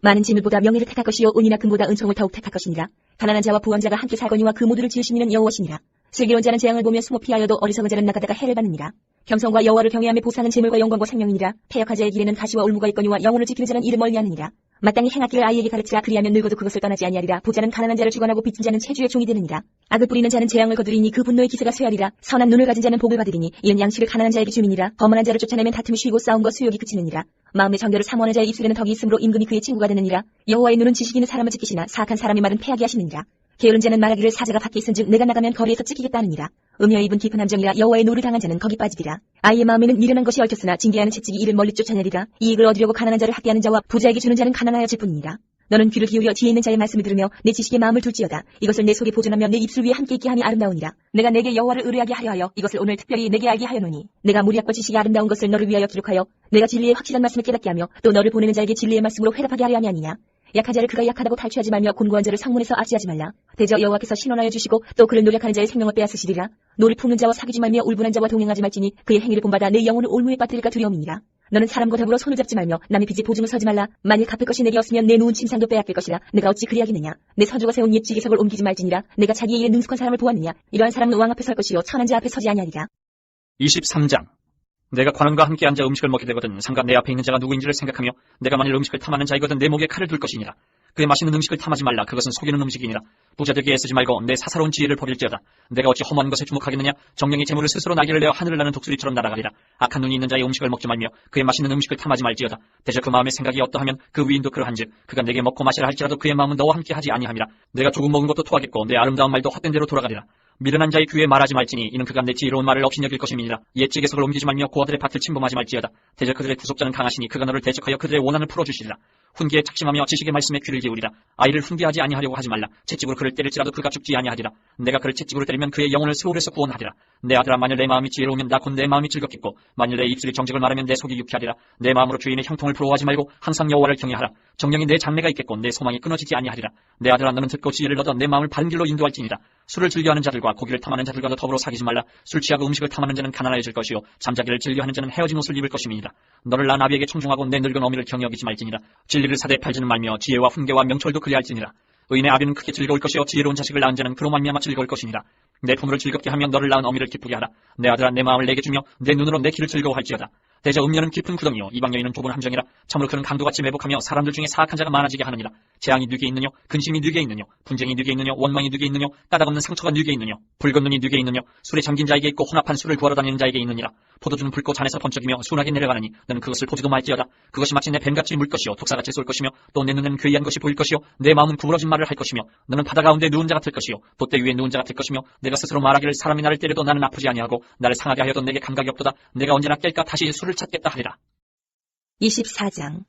많은 짐을보다 명예를 택할 것이요 은이나 금보다 은총을 더욱 택할 것이니라. 가난한 자와 부한 자가 함께 살거니와 그 모두를 지으신 이는 여호와시니라. 슬기로운 자는 재앙을 보며 숨어 피하여도 어리석은 자는 나가다가 해를 받느니라. 겸손과 여호와를 경외함의 보상은 재물과 영광과 생명이니라. 패역한 자의 길에는 가시와 울무가 있거니와 영혼을 지키는 자는 이를 멀리하느니라. 마땅히 행하기를 아이에게 가르치라. 그리하면 늙어도 그것을 떠나지 아니하리라. 부자는 가난한 자를 주관하고 빚진 자는 체주의 종이 되느니라. 악을 뿌리는 자는 재앙을 거두리니 그 분노의 기세가 쇠하리라. 선한 눈을 가진 자는 복을 받으리니 이는 양식을 가난한 자에게 주민이라. 거만한 자를 쫓아내면 다툼이 쉬고 싸움과 수욕이 그치느니라. 마음의 정결을 사모하는 자의 입술에는 덕이 있으므로 임금이 그의 친구가 되느니라. 여호와의 눈은 지식 있는 사람을 지키시나 사악한 사람의 말은 패하게 하시느니라. 게으른 자는 말하기를 사자가 밖에 있은즉 내가 나가면 거리에서 찢기겠다 하느니라. 음녀의 입은 깊은 함정이라. 여호와의 노를 당한 자는 거기 빠지리라. 아이의 마음에는 미련한 것이 얽혔으나 징계하는 채찍이 이를 멀리 쫓아내리라. 이익을 얻으려고 가난한 자를 학대하는 자와 부자에게 주는 자는 가난하여질 뿐이니라. 너는 귀를 기울여 지혜 있는 자의 말씀을 들으며 내 지식의 마음을 둘지어다. 이것을 내 속에 보존하며 내 입술 위에 함께 있게 함이 아름다우니라. 내가 내게 여호와를 의뢰하게 하려 하여 이것을 오늘 특별히 내게 알게 하여노니 내가 무리학과 지식이 아름다운 것을 너를 위하여 기록하여 내가 진리의 확실한 말씀을 깨닫게 하며 또 너를 보내는 자에게 진리의 말씀으로 회답하게 하려 함이 아니냐. 약한 자를 그가 약하다고 탈취하지 말며 곤고한 자를 성문에서 압제하지 말라. 대저 여호와께서 신원하여 주시고 또 그를 노력하는 자의 생명을 빼앗으시리라. 노를 품는 자와 사귀지 말며 울분한 자와 동행하지 말지니 그의 행위를 본받아 내 영혼을 올무에 빠뜨릴까 두려움이니라. 너는 사람과 더불어 손을 잡지 말며 남의 빚에 보증을 서지 말라. 만일 갚을 것이 내게 없으면 내 누운 침상도 빼앗길 것이라. 내가 어찌 그리하겠느냐. 내 서주가 세운 옛 지기석을 옮기지 말지니라. 내가 자기의 일에 능숙한 사람을 보았느냐. 이러한 사람은 왕 앞에 설 것이요 천한 자 앞에 서지 아니하리라. 23장. 내가 관원과 함께 앉아 음식을 먹게 되거든 상가 내 앞에 있는 자가 누구인지를 생각하며 내가 만일 음식을 탐하는 자이거든 내 목에 칼을 둘 것이니라. 그의 맛있는 음식을 탐하지 말라. 그것은 속이는 음식이니라. 부자 되기에 애쓰지 말고 내 사사로운 지혜를 버릴지어다. 내가 어찌 험한 것에 주목하겠느냐. 정령이 재물을 스스로 날개를 내어 하늘을 나는 독수리처럼 날아가리라. 악한 눈이 있는 자의 음식을 먹지 말며 그의 맛있는 음식을 탐하지 말지어다. 대저 그 마음의 생각이 어떠하면 그 위인도 그러한즉 그가 내게 먹고 마시라 할지라도 그의 마음은 너와 함께 하지 아니함이라. 내가 조금 먹은 것도 토하겠고 내 아름다운 말도 헛된 대로 돌아가리라. 미련한 자의 귀에 말하지 말지니 이는 그가 내 지혜로운 말을 업신여길 것임이니라. 옛 지게석을 옮기지 말며 고아들의 밭을 침범하지 말지어다. 대저 그들의 구속자는 강하시니 그가 너를 대적하여 그들의 원한을 풀어주시리라. 훈계에 착심하며 지식의 말씀에 귀를 기울이라. 아이를 훈계하지 아니하려고 하지 말라. 채찍으로 그를 때릴지라도 그가 죽지 아니하리라. 내가 그를 채찍으로 때리면 그의 영혼을 세월에서 구원하리라. 내 아들아 만일 내 마음이 지혜로우면 나 곧 내 마음이 즐겁겠고 만일 내 입술이 정직을 말하면 내 속이 유쾌하리라. 내 마음으로 주인의 형통을 부러워하지 말고 항상 여호와를 경외하라. 정령이 내 장래가 있겠고 내 소망이 끊어지지 아니하리라. 내 아들아 너는 듣고 지혜를 얻어 내 마음을 바른 길로 인도할지니라. 술을 즐겨하는 자들과 고기를 탐하는 자들과도 더불어 사귀지 말라. 술 취하고 음식을 탐하는 자는 가난해질 것이요 잠자기를 즐겨하는 자는 헤어진 옷을 입을 것임이니라. 너를 낳은 아비에게 청중하고 내 늙은 어미를 경히 여기지 말지니라. 진리를 사대 팔지는 말며 지혜와 훈계와 명철도 그리할지니라. 의인의 아비는 크게 즐거울 것이요 지혜로운 자식을 낳은 자는 그로 말미암아 즐거울 것이니라. 내 부모를 즐겁게 하며 너를 낳은 어미를 기쁘게 하라. 내 아들아 내 마음을 내게 주며 내 눈으로 내 길을 즐거워할지어다. 대저 음녀는 깊은 구덩이요 이방 여인은 좁은 함정이라. 참으로 그는 강도같이 매복하며 사람들 중에 사악한 자가 많아지게 하느니라. 재앙이 네게 있느뇨 근심이 네게 있느뇨 분쟁이 네게 있느뇨 원망이 네게 있느뇨 까닭없는 상처가 네게 있느뇨 붉은 눈이 네게 있느뇨 술에 잠긴 자에게 있고 혼합한 술을 구하러 다니는 자에게 있느니라. 포도주는 붉고 잔에서 번쩍이며 순하게 내려가느니 너는 그것을 보지도 말지어다. 그것이 마치 내 뱀같이 물 것이요 독사같이 쏠 것이며 또 내 눈에는 괴이한 것이 보일 것이요 내 마음은 구부러진 말을 할 것이며 너는 바다 가운데 누운 자 같을 것이요 돛대 위에 누운 자 같을 것이며 내가 스스로 말하기를 사람이 나를 때려도 나는 아프지 아니하고 나를 상하게 하여도 내게 감각이 없도다. 내가 언제나 깰까 다시 술을 찾겠다 하리라. 24장.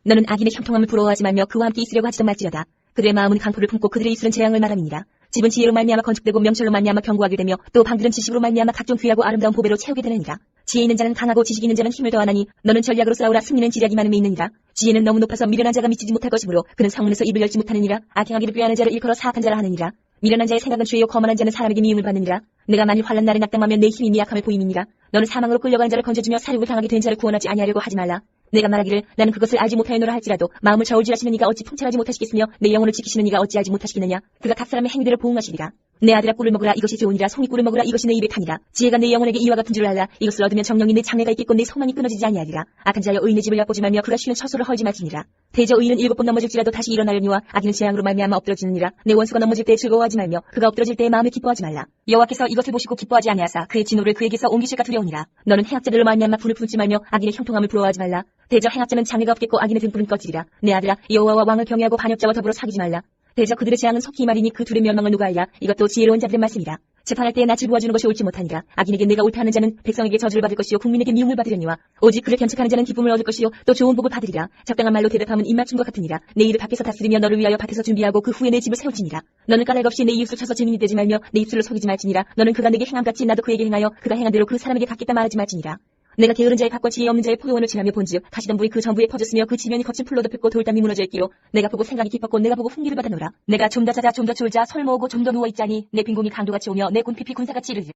너는 악인의 형통함을 부러워하지 말며 그와 함께 있으려고 하지도 말지어다. 그들의 마음은 강포를 품고 그들의 입술은 재앙을 말함이니라. 집은 지혜로 말미암아 건축되고 명철로 말미암아 견고하게 되며 또 방들은 지식으로 말미암아 각종 귀하고 아름다운 보배로 채우게 되느니라. 지혜 있는 자는 강하고 지식 있는 자는 힘을 더하나니 너는 전략으로 싸우라. 승리는 지략이 많음에 있느니라. 지혜는 너무 높아서 미련한 자가 미치지 못할 것이므로 그는 성문에서 입을 열지 못하느니라. 악행하기를 꾀하는 자를 일컬어 사악한 자라 하느니라. 미련한 자의 생각은 죄요 거만한 자는 사람에게 미움을 받느니라. 내가 만일 환난 날에 낙담하면 내 힘이 미약함을 보임이니라. 너는 사망으로 끌려가는 자를 건져주며 사륙을 당하게 된 자를 구원하지 아니하려고 하지 말라. 내가 말하기를 나는 그것을 알지 못하였노라 할지라도 마음을 저울질하시는 이가 어찌 통찰하지 못하시겠으며 내 영혼을 지키시는 이가 어찌 알지 못하시겠느냐. 그가 각 사람의 행위대로 보응하시리라. 내 아들아 꿀을 먹으라 이것이 좋으니라. 송이 꿀을 먹으라 이것이 내 입에 타니라. 지혜가 내 영혼에게 이와 같은 줄을 알라. 이것을 얻으면 정령이 내 장래가 있겠고 내 소망이 끊어지지 아니하리라. 악한 자여 의인의 집을 얕보지 말며 그가 쉬는 처소를 헐지 말지니라. 대저 의인은 7번 넘어질지라도 다시 일어나려니와 악인은 재앙으로 말미암아 엎드러지느니라. 내 원수가 넘어질 때 즐거워하지 말며 그가 엎드러질 때에 마음에 기뻐하지 말라. 여호와께서 이것을 보시고 기뻐하지 아니하사 그의 진노를 그에게서 옮기실까 두려우니라. 너는 행악자들로 말미암아 분을 품지 말며 악인의 형통함을 부러워하지 말라. 대저 행악자는 장애가 없겠고 악인의 등불은 꺼지리라. 내 아들아 여호와와 왕을 경외하고 반역자와 더불어 사귀지 말라. 대저 그들의 재앙은 속히 말이니 그 둘의 멸망을 누가 알랴. 이것도 지혜로운 자들의 말씀이라. 재판할 때에 낯을 보아주는 것이 옳지 못하니라. 악인에게 내가 옳다 하는 자는 백성에게 저주를 받을 것이요 국민에게 미움을 받으려니와 오직 그를 견책하는 자는 기쁨을 얻을 것이요 또 좋은 복을 받으리라. 적당한 말로 대답함은 입맞춤과 같으니라. 내 일을 밖에서 다스리며 너를 위하여 밭에서 준비하고 그 후에 내 집을 세울지니라. 너는 까닭 없이 내 이웃을 쳐서 증인이 되지 말며 내 입술을 속이지 말지니라. 너는 그가 내게 행함같이 나도 그에게 행하여 그가 행한 대로 그 사람에게 갚겠다 말하지 말지니라. 내가 게으른 자의 밭과 지혜 없는 자의 포도원을 지나며 본즉 가시덤불이 그 전부에 퍼졌으며 그 지면이 거친 풀로 덮였고 돌담이 무너져 있기로 내가 보고 생각이 깊었고 내가 보고 훈계를 받아노라. 내가 좀 더 자자 좀 더 졸자 솔 모으고 좀 더 누워있자니 내 빈공이 강도같이 오며 내 군핍이 군사같이 이르리.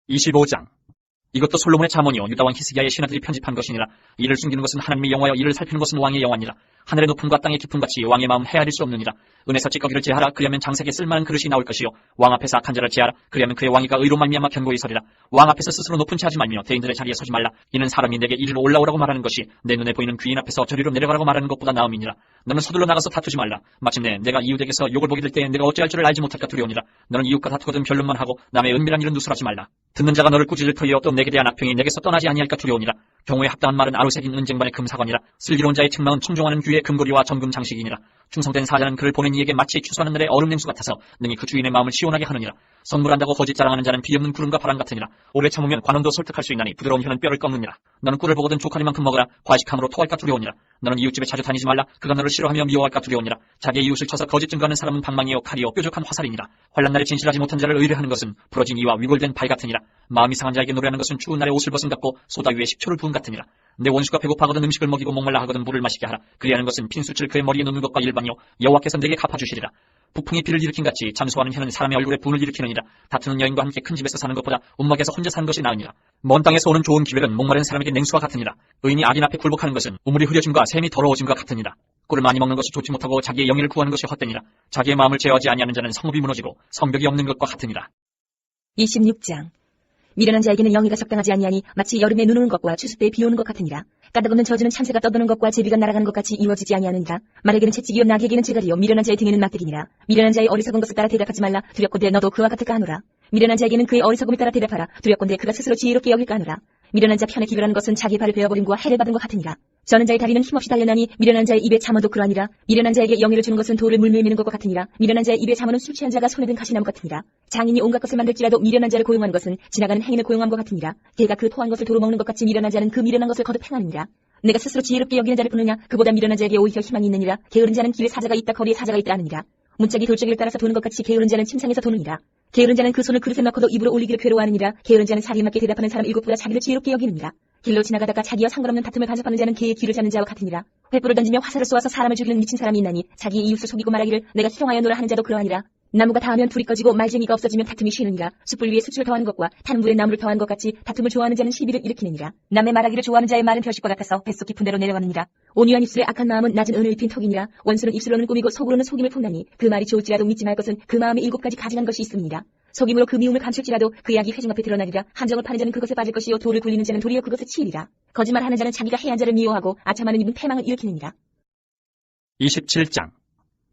25장. 이것도 솔로몬의 잠언이요 유다 왕 히스기야의 신하들이 편집한 것이니라. 이를 숨기는 것은 하나님의 영화여 이를 살피는 것은 왕의 영화니라. 하늘의 높음과 땅의 깊음같이 왕의 마음 헤아릴 수 없느니라. 은에서 찌꺼기를 제하라. 그리하면 장색에 쓸만한 그릇이 나올 것이요 왕 앞에서 악한 자를 제하라. 그리하면 그의 왕위가 의로 말미암아 견고히 서리라. 왕 앞에서 스스로 높은 채 하지 말며 대인들의 자리에 서지 말라. 이는 사람이 내게 이리로 올라오라고 말하는 것이 내 눈에 보이는 귀인 앞에서 저리로 내려가라고 말하는 것보다 나음이니라. 너는 서둘러 나가서 다투지 말라. 마침내 내가 이웃에게서 욕을 보게 될 때에 내가 어찌할 줄을 알지 못할까 두려우니라. 너는 이웃과 다투거든 변론만 하고 남의 은밀한 일은 누설하지 말라. 듣는 자가 너를 꾸짖을 터이여 또 내게 대한 악평이 내게서 떠나지 아니할까 두려우니라. 경우에 합당한 말은 아로새긴 은쟁반의 금사관이라. 슬기로운 자의 책망은 청종하는 귀의 금고리와 정금 장식이니라. 충성된 사자는 그를 보낸 이에게 마치 추수하는 날의 얼음 냉수 같아서 능히 그 주인의 마음을 시원하게 하느니라. 선물한다고 거짓 자랑하는 자는 비없는 구름과 바람 같으니라. 오래 참으면 관원도 설득할 수 있나니 부드러운 혀는 뼈를 꺾느니라. 너는 꿀을 보거든 족하니만큼 먹으라. 과식함으로 토할까 두려우니라. 너는 이웃집에 자주 다니지 말라. 그가 너를 싫어하며 미워할까 두려우니라. 자기의 이웃을 쳐서 거짓 증거하는 사람은 방망이요 칼이요 뾰족한 화살이니라. 환난 날에 진실하지 못한 자를 의뢰하는 것은 부러진 이와 위골된 발 같으니라. 마음이 상한 자에게 노래하는 것은 추운 날에 옷을 벗은 같고 소다 위에 식초를 부은 같으니라. 내 원수가 배고파하거든 음식을 먹이고 목말라 하거든 물을 마시게 하라. 그리하는 것은 핀수치를 그의 머리에 놓는 것과 일반이요 여호와께서 내게 갚아주시리라. 북풍이 비를 일으킨 같이 잠수하는 혀는 사람의 얼굴에 분을 일으키느니라. 다투는 여인과 함께 큰 집에서 사는 것보다 움막에서 혼자 사는 것이 나으니라. 먼 땅에서 오는 좋은 기별은 목마른 사람에게 냉수와 같으니라. 의인이 악인 앞에 굴복하는 것은 우물이 흐려짐과 샘이 더러워짐과 같으니라. 꿀을 많이 먹는 것이 좋지 못하고 자기의 영예를 구하는 것이 헛되니라. 자기의 마음을 제어하지 아니하는 자는 성읍이 무너지고 성벽이 없는 것과 같으니라. 26장. 미련한 자에게는 영예가 적당하지 아니하니 마치 여름에 눈 오는 것과 추수 때에 비 오는 것 같으니라. 까닭없는 저주는 참새가 떠도는 것과 제비가 날아가는 것 같이 이루어지지 아니하느니라. 말에게는 채찍이요 나귀에게는 제갈이요 미련한 자의 등에는 막대기니라. 미련한 자의 어리석은 것을 따라 대답하지 말라. 두렵건대 너도 그와 같을까 하노라. 미련한 자에게는 그의 어리석음을 따라 대답하라. 두렵건대 그가 스스로 지혜롭게 여길까 하노라. 미련한 자 편에 기별하는 것은 자기 발을 베어버림과 해를 받은 것 같으니라. 저는 자의 다리는 힘없이 달려나니 미련한 자의 입에 잠어도 그러하니라. 미련한 자에게 영예를 주는 것은 돌을 물밀 미는 것과 같으니라. 미련한 자의 입에 잠어는 술 취한 자가 손에 든 가시나무 같으니라. 장인이 온갖 것을 만들지라도 미련한 자를 고용하는 것은 지나가는 행인을 고용함과 같으니라. 개가 그 토한 것을 도로 먹는 것 같이 미련한 자는 그 미련한 것을 거듭 행하느니라. 내가 스스로 지혜롭게 여기는 자를 부르냐. 그보다 미련한 자에게 오히려 희망이 있느니라. 게으른 자는 길에 사자가 있다 거리에 사자가 있다 하느니라. 문짝이 돌적이를 따라서 도는 것 같이 게으른 자는 침상에서 도느니라. 게으른 자는 그 손을 그릇에 넣고도 입으로 올리기를 괴로워하느니라. 게으른 자는 자리에 맞게 대답하는 사람 7보다 자기를 지혜롭게 여기느니라. 길로 지나가다가 자기와 상관없는 다툼을 간섭하는 자는 개의 귀를 잡는 자와 같으니라. 횃불을 던지며 화살을 쏘아서 사람을 죽이는 미친 사람이 있나니 자기의 이웃을 속이고 말하기를 내가 희롱하여 노라 하는 자도 그러하니라. 나무가 닿으면 불이 꺼지고 말쟁이가 없어지면 다툼이 쉬느니라. 숯불 위에 수치를 더하는 것과 타는 물에 나무를 더하는 것 같이 다툼을 좋아하는 자는 시비를 일으키느니라. 남의 말하기를 좋아하는 자의 말은 별식과 같아서 뱃속 깊은 데로 내려가느니라. 온유한 입술의 악한 마음은 낮은 은을 입힌 턱이니라. 원수는 입술로는 꾸미고 속으로는 속임을 품나니 그 말이 좋을지라도 믿지 말 것은 그 마음에 7가지 가증한 것이 있음이니라. 속임으로 그 미움을 감출지라도 그 약이 회중 앞에 드러나리라. 함정을 파는 자는 그것에 빠질 것이요 돌을 굴리는 자는 도리어 그것에 치이리라. 거짓말하는 자는 자기가 해한 자를 미워하고 아첨하는 입은 패망을 일으키느니라. 27장.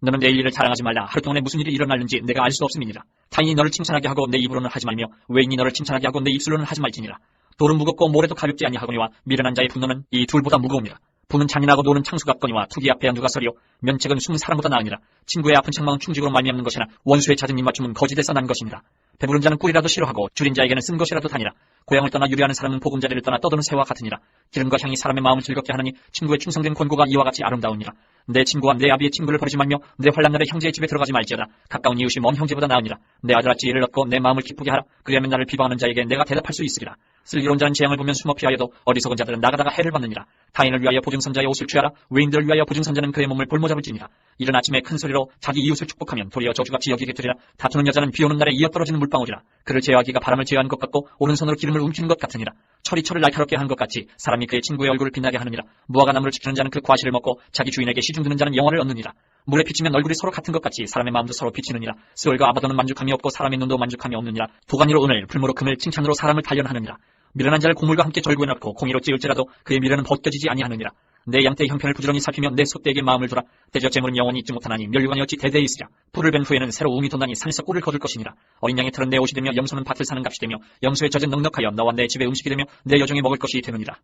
너는 내 일을 자랑하지 말라. 하루 동안에 무슨 일이 일어날는지 내가 알 수 없음이니라. 타인이 너를 칭찬하게 하고 내 입으로는 하지 말며 외인이 너를 칭찬하게 하고 내 입술로는 하지 말지니라. 돌은 무겁고 모래도 가볍지 아니하거니와 미련한 자의 분노는 이 둘보다 무거우니라. 부는 잔인하고 노는 창수 같거니와 투기 앞에 누가 서리요 면책은 숨은 사람보다 나으니라. 친구의 아픈 책망은 충직으로 말미암는 것이나 원수의 잦은 입맞춤은 거짓에서 난 것이니라. 배부른 자는 꿀이라도 싫어하고 줄인 자에게는 쓴 것이라도 다니라. 고향을 떠나 유래하는 사람은 보금자리를 떠나 떠도는 새와 같으니라. 기름과 향이 사람의 마음을 즐겁게 하느니 친구의 충성된 권고가 이와 같이 아름다우니라. 내 친구와 내 아비의 친구를 버리지 말며 내 환난날에 형제의 집에 들어가지 말지어다. 가까운 이웃이 먼 형제보다 나으니라. 내 아들아 지혜를 얻고 내 마음을 기쁘게 하라. 그리하면 나를 비방하는 자에게 내가 대답할 수 있으리라. 슬기로운 자는 재앙을 보면 숨어 피하여도 어리석은 자들은 나가다가 해를 받느니라. 타인을 위하여 보증선자의 옷을 취하라. 외인들을 위하여 보증선자는 그의 몸을 볼모잡을지니라. 이른 아침에 큰 소리로 자기 이웃을 축복하면 도리어 저주같이 여기게 되리라. 다투는 여자는 비오는 날에 이어떨어지는 물방울이라. 그를 제어하기가 바람을 제어하는 것 같고 오른손으로 기름을 움키는 것 같으니라. 철이 철을 날카롭게 하는 것 같이 사람이 그의 친구의 얼굴을 빛나게 하느니라. 무화과 나무를 지키는 자는 그 과실을 먹고 자기 주인에게 시중드는 자는 영화를 얻느니라. 물에 비치면 얼굴이 서로 같은 것 같이 사람의 마음도 서로 비치느니라. 스올과 아바도는 만족함이 없고 사람의 눈도 만족함이 없느니라. 도가니로 은을 풀무로 금을 칭찬으로 사람을 단련하느니라. 미련한 자를 곡물과 함께 절구해 넣고 공의로 찌을지라도 그의 미련은 벗겨지지 아니하느니라. 내 양떼의 형편을 부지런히 살피며 내 소떼에게 마음을 두라. 대저 재물은 영원히 잊지 못하나니 멸류관이 어찌 대대에 있으랴. 풀을 벤 후에는 새로 웅이 돋나니 산에서 꿀을 거둘 것이니라. 어린 양의 털은 내 옷이 되며 염소는 밭을 사는 값이 되며 염소의 젖은 넉넉하여 너와 내 집의 음식이 되며 내 여종이 먹을 것이 되느니라.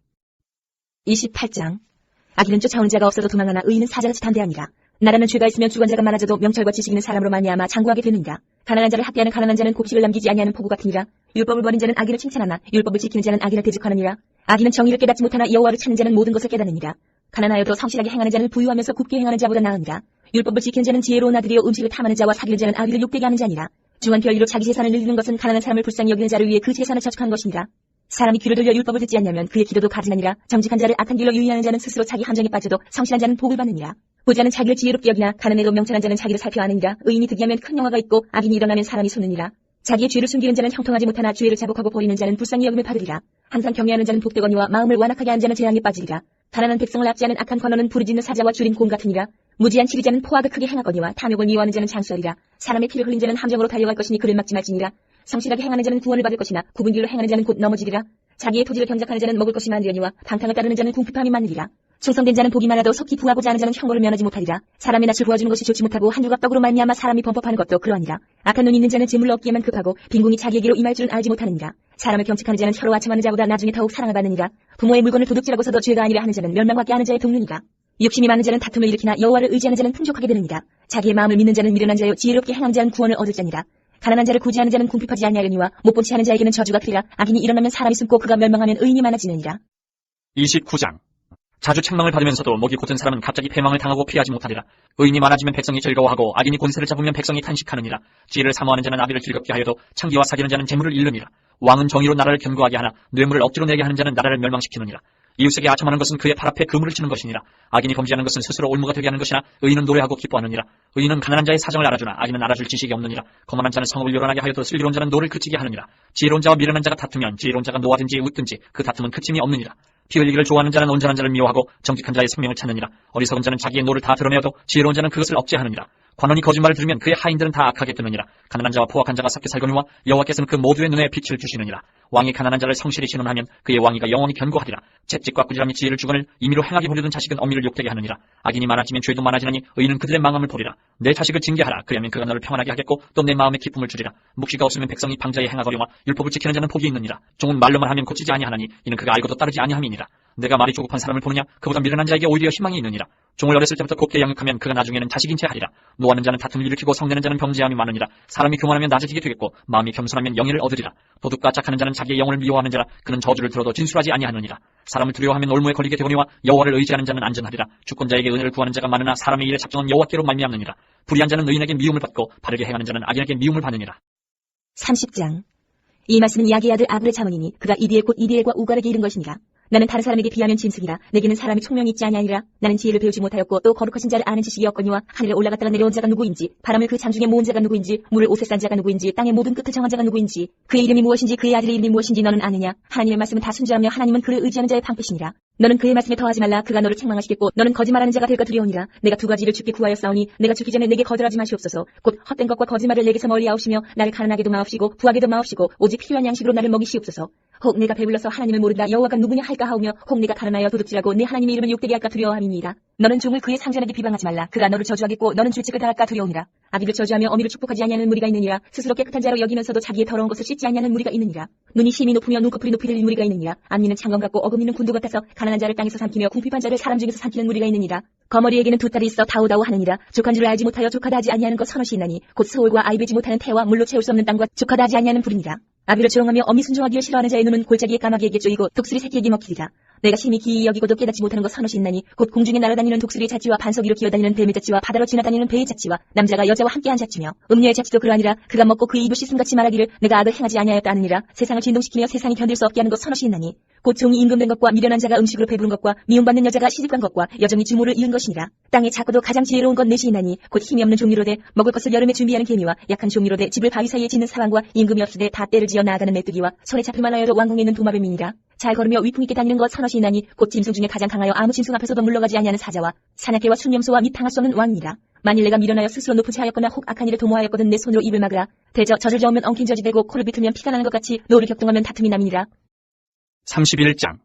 28장. 악인은 쫓아오는 자가 없어도 도망하나 의인은 사자같이 담대하니라. 나라는 죄가 있으면 주관자가 많아져도 명철과 지식 있는 사람으로 말미암아 장구하게 되느니라. 가난한 자를 학대하는 가난한 자는 곡식을 남기지 아니하는 포구 같으니라. 율법을 버린 자는 악인을 칭찬하나 율법을 지키는 자는 악인을 대적하느니라. 악인은 정의를 깨닫지 못하나 여호와를 찾는 자는 모든 것을 깨닫느니라. 가난하여도 성실하게 행하는 자는 부유하면서 굽게 행하는 자보다 나으니라. 율법을 지키는 자는 지혜로운 아들이요 음식을 탐하는 자와 사귀는 자는 아비를 욕되게 하는 자니라. 중한 별리로 자기 재산을 늘리는 것은 가난한 사람을 불쌍히 여기는 자를 위해 그 재산을 저축한 것이니라. 사람이 귀를 돌려 율법을 듣지 않냐면 그의 기도도 가증하니라. 정직한 자를 악한 길로 유인하는 자는 스스로 자기 함정에 빠져도 성실한 자는 복을 받느니라. 부자는 자기를 지혜롭게 여기나 가난해도 명철한 자는 자기를 살펴 아느니라. 의인이 득이하면 큰 영화가 있고 악인이 일어나면 사람이 솟느니라. 자기의 죄를 숨기는 자는 형통하지 못하나 죄를 자복하고 버리는 자는 불쌍히 여김을 받으리라. 항상 경외하는 자는 복되거니와 마음을 완악하게 하는 자는 재앙에 빠지리라. 가난한 백성을 압제하는 악한 관원은 부르짖는 사자와 줄인 곰 같으니라. 무지한 치리자는 포악을 크게 행하거니와 탐욕을 미워하는 자는 장수하리라. 사람의 피를 흘린 자는 함정으로 달려갈 것이니 그를 막지 말지니라. 성실하게 행하는 자는 구원을 받을 것이나 굽은 길로 행하는 자는 곧 넘어지리라. 자기의 토지를 경작하는 자는 먹을 것이 많으려니와 방탕을 따르는 자는 궁핍함이 많으리라. 충성된 자는 복이 많아도 속히 부하고자 하는 자는 형벌을 면하지 못하리라. 사람의 낯을 보아주는 것이 좋지 못하고 한 조각 떡으로 말미암아 사람이 범법하는 것도 그러하니라. 악한 눈 있는 자는 재물을 얻기에만 급하고 빈궁이 자기에게로 임할 줄은 알지 못하느니라. 사람을 경책하는 자는 혀로 아첨하는 자보다 나중에 더욱 사랑을 받느니라. 부모의 물건을 도둑질하고서도 죄가 아니라 하는 자는 멸망받게 하는 자의 동료니라. 욕심이 많은 자는 다툼을 일으키나 여호와를 의지하는 자는 풍족하게 되느니라. 자기의 마음을 믿는 자는 미련한 자요 지혜롭게 행하는 자는 구원을 얻을 자니라. 가난한 자를 구제하는 자는 궁핍하지 아니하려니와 못본 채 하는 자에게는 저주가 크리라. 악인이 일어나면 사람이 숨고 그가 멸망하면 의인이 많아지느니라. 29장. 자주 책망을 받으면서도 목이 곧은 사람은 갑자기 패망을 당하고 피하지 못하리라. 의인이 많아지면 백성이 즐거워하고 악인이 권세를 잡으면 백성이 탄식하느니라. 지혜를 사모하는 자는 아비를 즐겁게 하여도 창기와 사귀는 자는 재물을 잃느니라. 왕은 정의로 나라를 견고하게 하나 뇌물을 억지로 내게 하는 자는 나라를 멸망시키느니라. 이웃에게 아첨하는 것은 그의 팔 앞에 그물을 치는 것이니라. 악인이 범죄하는 것은 스스로 올무가 되게 하는 것이나 의인은 노래하고 기뻐하느니라. 의인은 가난한 자의 사정을 알아주나 악인은 알아줄 지식이 없느니라. 거만한 자는 성읍을 요란하게 하여도 슬기로운 자는 노를 그치게 하느니라. 지혜로운 자와 미련한 자가 다투면 지혜로운 자가 노하든지 웃든지 그 다툼은 그침이 없느니라. 피 흘리기를 좋아하는 자는 온전한 자를 미워하고 정직한 자의 생명을 찾느니라. 어리석은 자는 자기의 노를 다 드러내어도 지혜로운 자는 그것을 억제하느니라. 관원이 거짓말을 들으면 그의 하인들은 다 악하게 되느니라. 가난한 자와 포악한 자가 섞여 살거니와 여호와께서는 그 모두의 눈에 빛을 주시느니라. 왕이 가난한 자를 성실히 신원하면 그의 왕위가 영원히 견고하리라. 채찍과 꾸지람이 지혜를 주거늘 임의로 행하게 보려던 자식은 어미를 욕되게 하느니라. 악인이 많아지면 죄도 많아지나니 의인은 그들의 망함을 보리라. 내 자식을 징계하라. 그러면 그가 너를 평안하게 하겠고 또 내 마음에 기쁨을 주리라. 묵시가 없으면 백성이 방자에 행하거려와 율법을 지키는 자는 복이 있느니라. 종은 말로만 하면 고치지 아니하나니 이는 그가 알고도 따르지 아니함이니라. 내가 말이 조급한 사람을 보느냐? 그보다 미련한 자에게 오히려 희망이 있느니라. 종을 어렸을 때부터 곱게 양육하면 그가 나중에는 자식인 채 하리라. 노하는 자는 다툼을 일으키고 성내는 자는 범죄함이 많으니라. 사람이 교만하면 낮아지게 되겠고 마음이 겸손하면 영예를 얻으리라. 도둑과 짝하는 자는 자기의 영혼을 미워하는 자라. 그는 저주를 들어도 진술하지 아니하느니라. 사람을 두려워하면 올무에 걸리게 되거니와 여호와를 의지하는 자는 안전하리라. 주권자에게 은혜를 구하는 자가 많으나 사람의 일에 작정은 여호와께로 말미암느니라. 불의한 자는 의인에게 미움을 받고 바르게 행하는 자는 악인에게 미움을 받느니라. 30장. 이 말씀은 야기의 아들 아브의 자문이니 그가 이디엘 곧 이디엘과 우갈에게 이른 것이니라. 나는 다른 사람에게 비하면 짐승이라. 내게는 사람이 총명이 있지 아니하니라. 나는 지혜를 배우지 못하였고 또 거룩하신 자를 아는 지식이 없거니와 하늘에 올라갔다가 내려온 자가 누구인지 바람을 그 장중에 모은 자가 누구인지 물을 옷에 싼 자가 누구인지 땅의 모든 끝을 정한 자가 누구인지 그의 이름이 무엇인지 그의 아들의 이름이 무엇인지 너는 아느냐. 하나님의 말씀은 다 순전하며 하나님은 그를 의지하는 자의 방패시니라. 너는 그의 말씀에 더하지 말라. 그가 너를 책망하시겠고 너는 거짓말하는 자가 될까 두려우니라. 내가 두 가지를 주께 구하였사오니 내가 죽기 전에 내게 거절하지 마시옵소서. 곧 헛된 것과 거짓말을 내게서 멀리 하옵시며 나를 가난하게도 마옵시고 부하게도 마옵시고 오직 필요한 양식으로 나를 먹이시옵소서. 혹 내가 배불러서 하나님을 모른다 여호와가 누구냐 할까 하오며 혹 내가 가난하여 도둑질하고 내 하나님의 이름을 욕되게 할까 두려워함이니이다. 너는 종을 그의 상전에게 비방하지 말라. 그가 너를 저주하겠고 너는 죄책을 당할까 두려우니라. 아비를 저주하며 어미를 축복하지 아니하는 무리가 있느니라. 스스로 깨끗한 자로 여기면서도 자기의 더러운 것을 씻지 아니하는 무리가 있느니라. 눈이 심히 높으며 눈꺼풀이 높이 들린 무리가 있느니라. 앞니는 창검 같고 어금니는 군두 같아서 가난한 자를 땅에서 삼키며 궁핍한 자를 사람 중에서 삼키는 무리가 있느니라. 거머리에게는 두 딸이 있어 다우다우 하느니라. 족한 줄을 알지 못하여 족하다 하지 아니하는 것 서너시 있나니 곧 스올과 아이 베지 못하는 태와 물로 채울 수 없는 땅과 족하다 하지 아니하는 불이니라. 아비를 조롱하며 어미 순종하기를 싫어하는 자의 눈은 골짜기에 까마귀에게 쪼이고 독수리 새끼에게 먹히리라. 내가 심히 기이 여기고도 깨닫지 못하는 것 서너시 있나니 곧 공중에 날아다니는 독수리의 자취와 반석 위로 기어다니는 뱀의 자취와 바다로 지나다니는 배의 자취와 남자가 여자와 함께한 자취며 음녀의 자취도 그러하니라. 그가 먹고 그의 입을 씻음같이 말하기를 내가 악을 행하지 아니하였다 하느니라. 세상을 진동시키며 세상이 견딜 수 없게 하는 것 서너시 있나니 곧 종이 임금된 것과 미련한 자가 음식으로 배부른 것과 미움받는 여자가 시집간 것과 여정이 주모를 이은 것이니라. 땅의 작고도 가장 지혜로운 것 넷이 있나니 곧 힘이 없는 종류로되 먹을 것을 여름에 준비하는 개미와 약한 종류로되 집을 바위 사이에 짓는 사람과 임금이 없으되 다 때를 지어 나아가는 메뚜기와 손에 잡힐만 하여도 왕궁에 있는 도마뱀이니라. 잘 걸으며 위풍 있게 다니는 것 서너시 있나니 곧 짐승 중에 가장 강하여 아무 짐승 앞에서도 물러가지 아니하는 사자와 사냥개와 순념소와 및 당할 수 없는 왕이니라. 만일 내가 미련하여 스스로 높은 하였거나 혹 악한 일에 도모하였거든 내 손으로 입을 막으라. 대저 젖을 저으면 엉킨 젖이 되고 코를 비틀면 피가 나는 것 같이 노를 격동하면 다툼이 남이니라. 31장.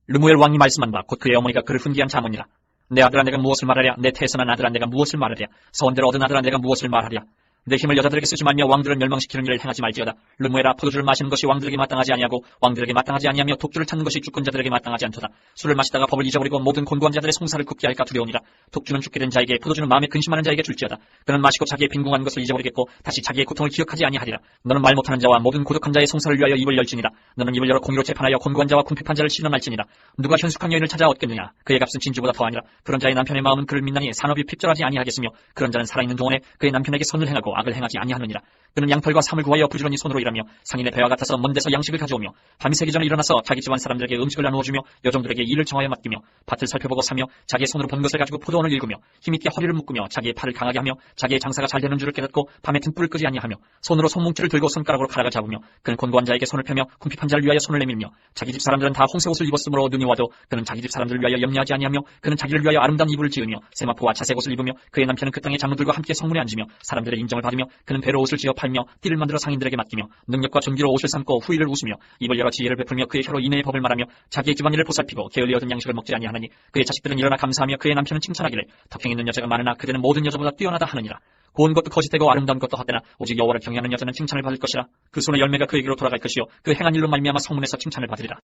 르무엘 왕이 말씀한 바 곧 그의 어머니가 그를 훈계한 자문이라. 내 아들아 내가 무엇을 말하랴. 내 태선한 아들아 내가 무엇을 말하랴. 서원대로 얻은 아들아 내가 무엇을 말하랴. 내 힘을 여자들에게 쓰지 말며 왕들을 멸망시키는 일을 행하지 말지어다. 르무엘아 포도주를 마시는 것이 왕들에게 마땅하지 아니하고 왕들에게 마땅하지 아니하며 독주를 찾는 것이 주권자들에게 마땅하지 않도다. 술을 마시다가 법을 잊어버리고 모든 곤고한 자들의 송사를 굽게 할까 두려우니라. 독주는 죽게 된 자에게 포도주는 마음에 근심하는 자에게 줄지어다. 그는 마시고 자기의 빈궁한 것을 잊어버리겠고 다시 자기의 고통을 기억하지 아니하리라. 너는 말 못하는 자와 모든 고독한 자의 송사를 위하여 입을 열지니라. 너는 입을 열어 공의로 재판하여 곤고한 자와 궁핍한 자를 실현할지니라. 누가 현숙한 여인을 찾아 얻겠느냐. 그의 값은 진주보다 더하니라. 그런 자의 남편의 마음은 그를 믿나니 산업이 핍절하지 아니하겠으며 그런 자는 살아있는 동안에 그의 남편에게 선을 행하고 악을 행하지 아니하느니라. 그는 양털과 삼을 구하여 부지런히 손으로 일하며 상인의 배와 같아서 먼 데서 양식을 가져오며 밤이 새기 전에 일어나서 자기 집안 사람들에게 음식을 나누어주며 여종들에게 일을 정하여 맡기며 밭을 살펴보고 사며 자기의 손으로 번 것을 가지고 포도원을 일구며 힘있게 허리를 묶으며 자기의 팔을 강하게 하며 자기의 장사가 잘 되는 줄을 깨닫고 밤에 등불을 끄지 아니하며 손으로 손뭉치를 들고 손가락으로 칼을 잡으며 그는 곤고한 자에게 손을 펴며 궁핍한 자를 위하여 손을 내밀며 자기 집 사람들은 다 홍색 옷을 입었으므로 눈이 와도 그는 자기 집 사람들을 위하여 염려하지 아니하며 그는 자기를 위하여 아름다운 이불을 지으며 세마포와 자색 옷을 입으며 그의 남편은 그 땅의 장로들과 함께 성문에 앉으며 사람들의 인정을 받으며 그는 배로 옷을 지어 팔며 띠를 만들어 상인들에게 맡기며 능력과 존귀로 옷을 삼고 후일을 웃으며 입을 열어 지혜를 베풀며 그의 혀로 인애의 법을 말하며 자기의 집안일을 보살피고 게을리 얻은 양식을 먹지 아니하느니 그의 자식들은 일어나 감사하며 그의 남편은 칭찬하기를 덕행 있는 여자가 많으나 그대는 모든 여자보다 뛰어나다 하느니라. 고운 것도 거짓되고 아름다운 것도 헛되나 오직 여호와를 경외하는 여자는 칭찬을 받을 것이라. 그 손의 열매가 그에게로 돌아갈 것이요 그 행한 일로 말미암아 성문에서 칭찬을 받으리라.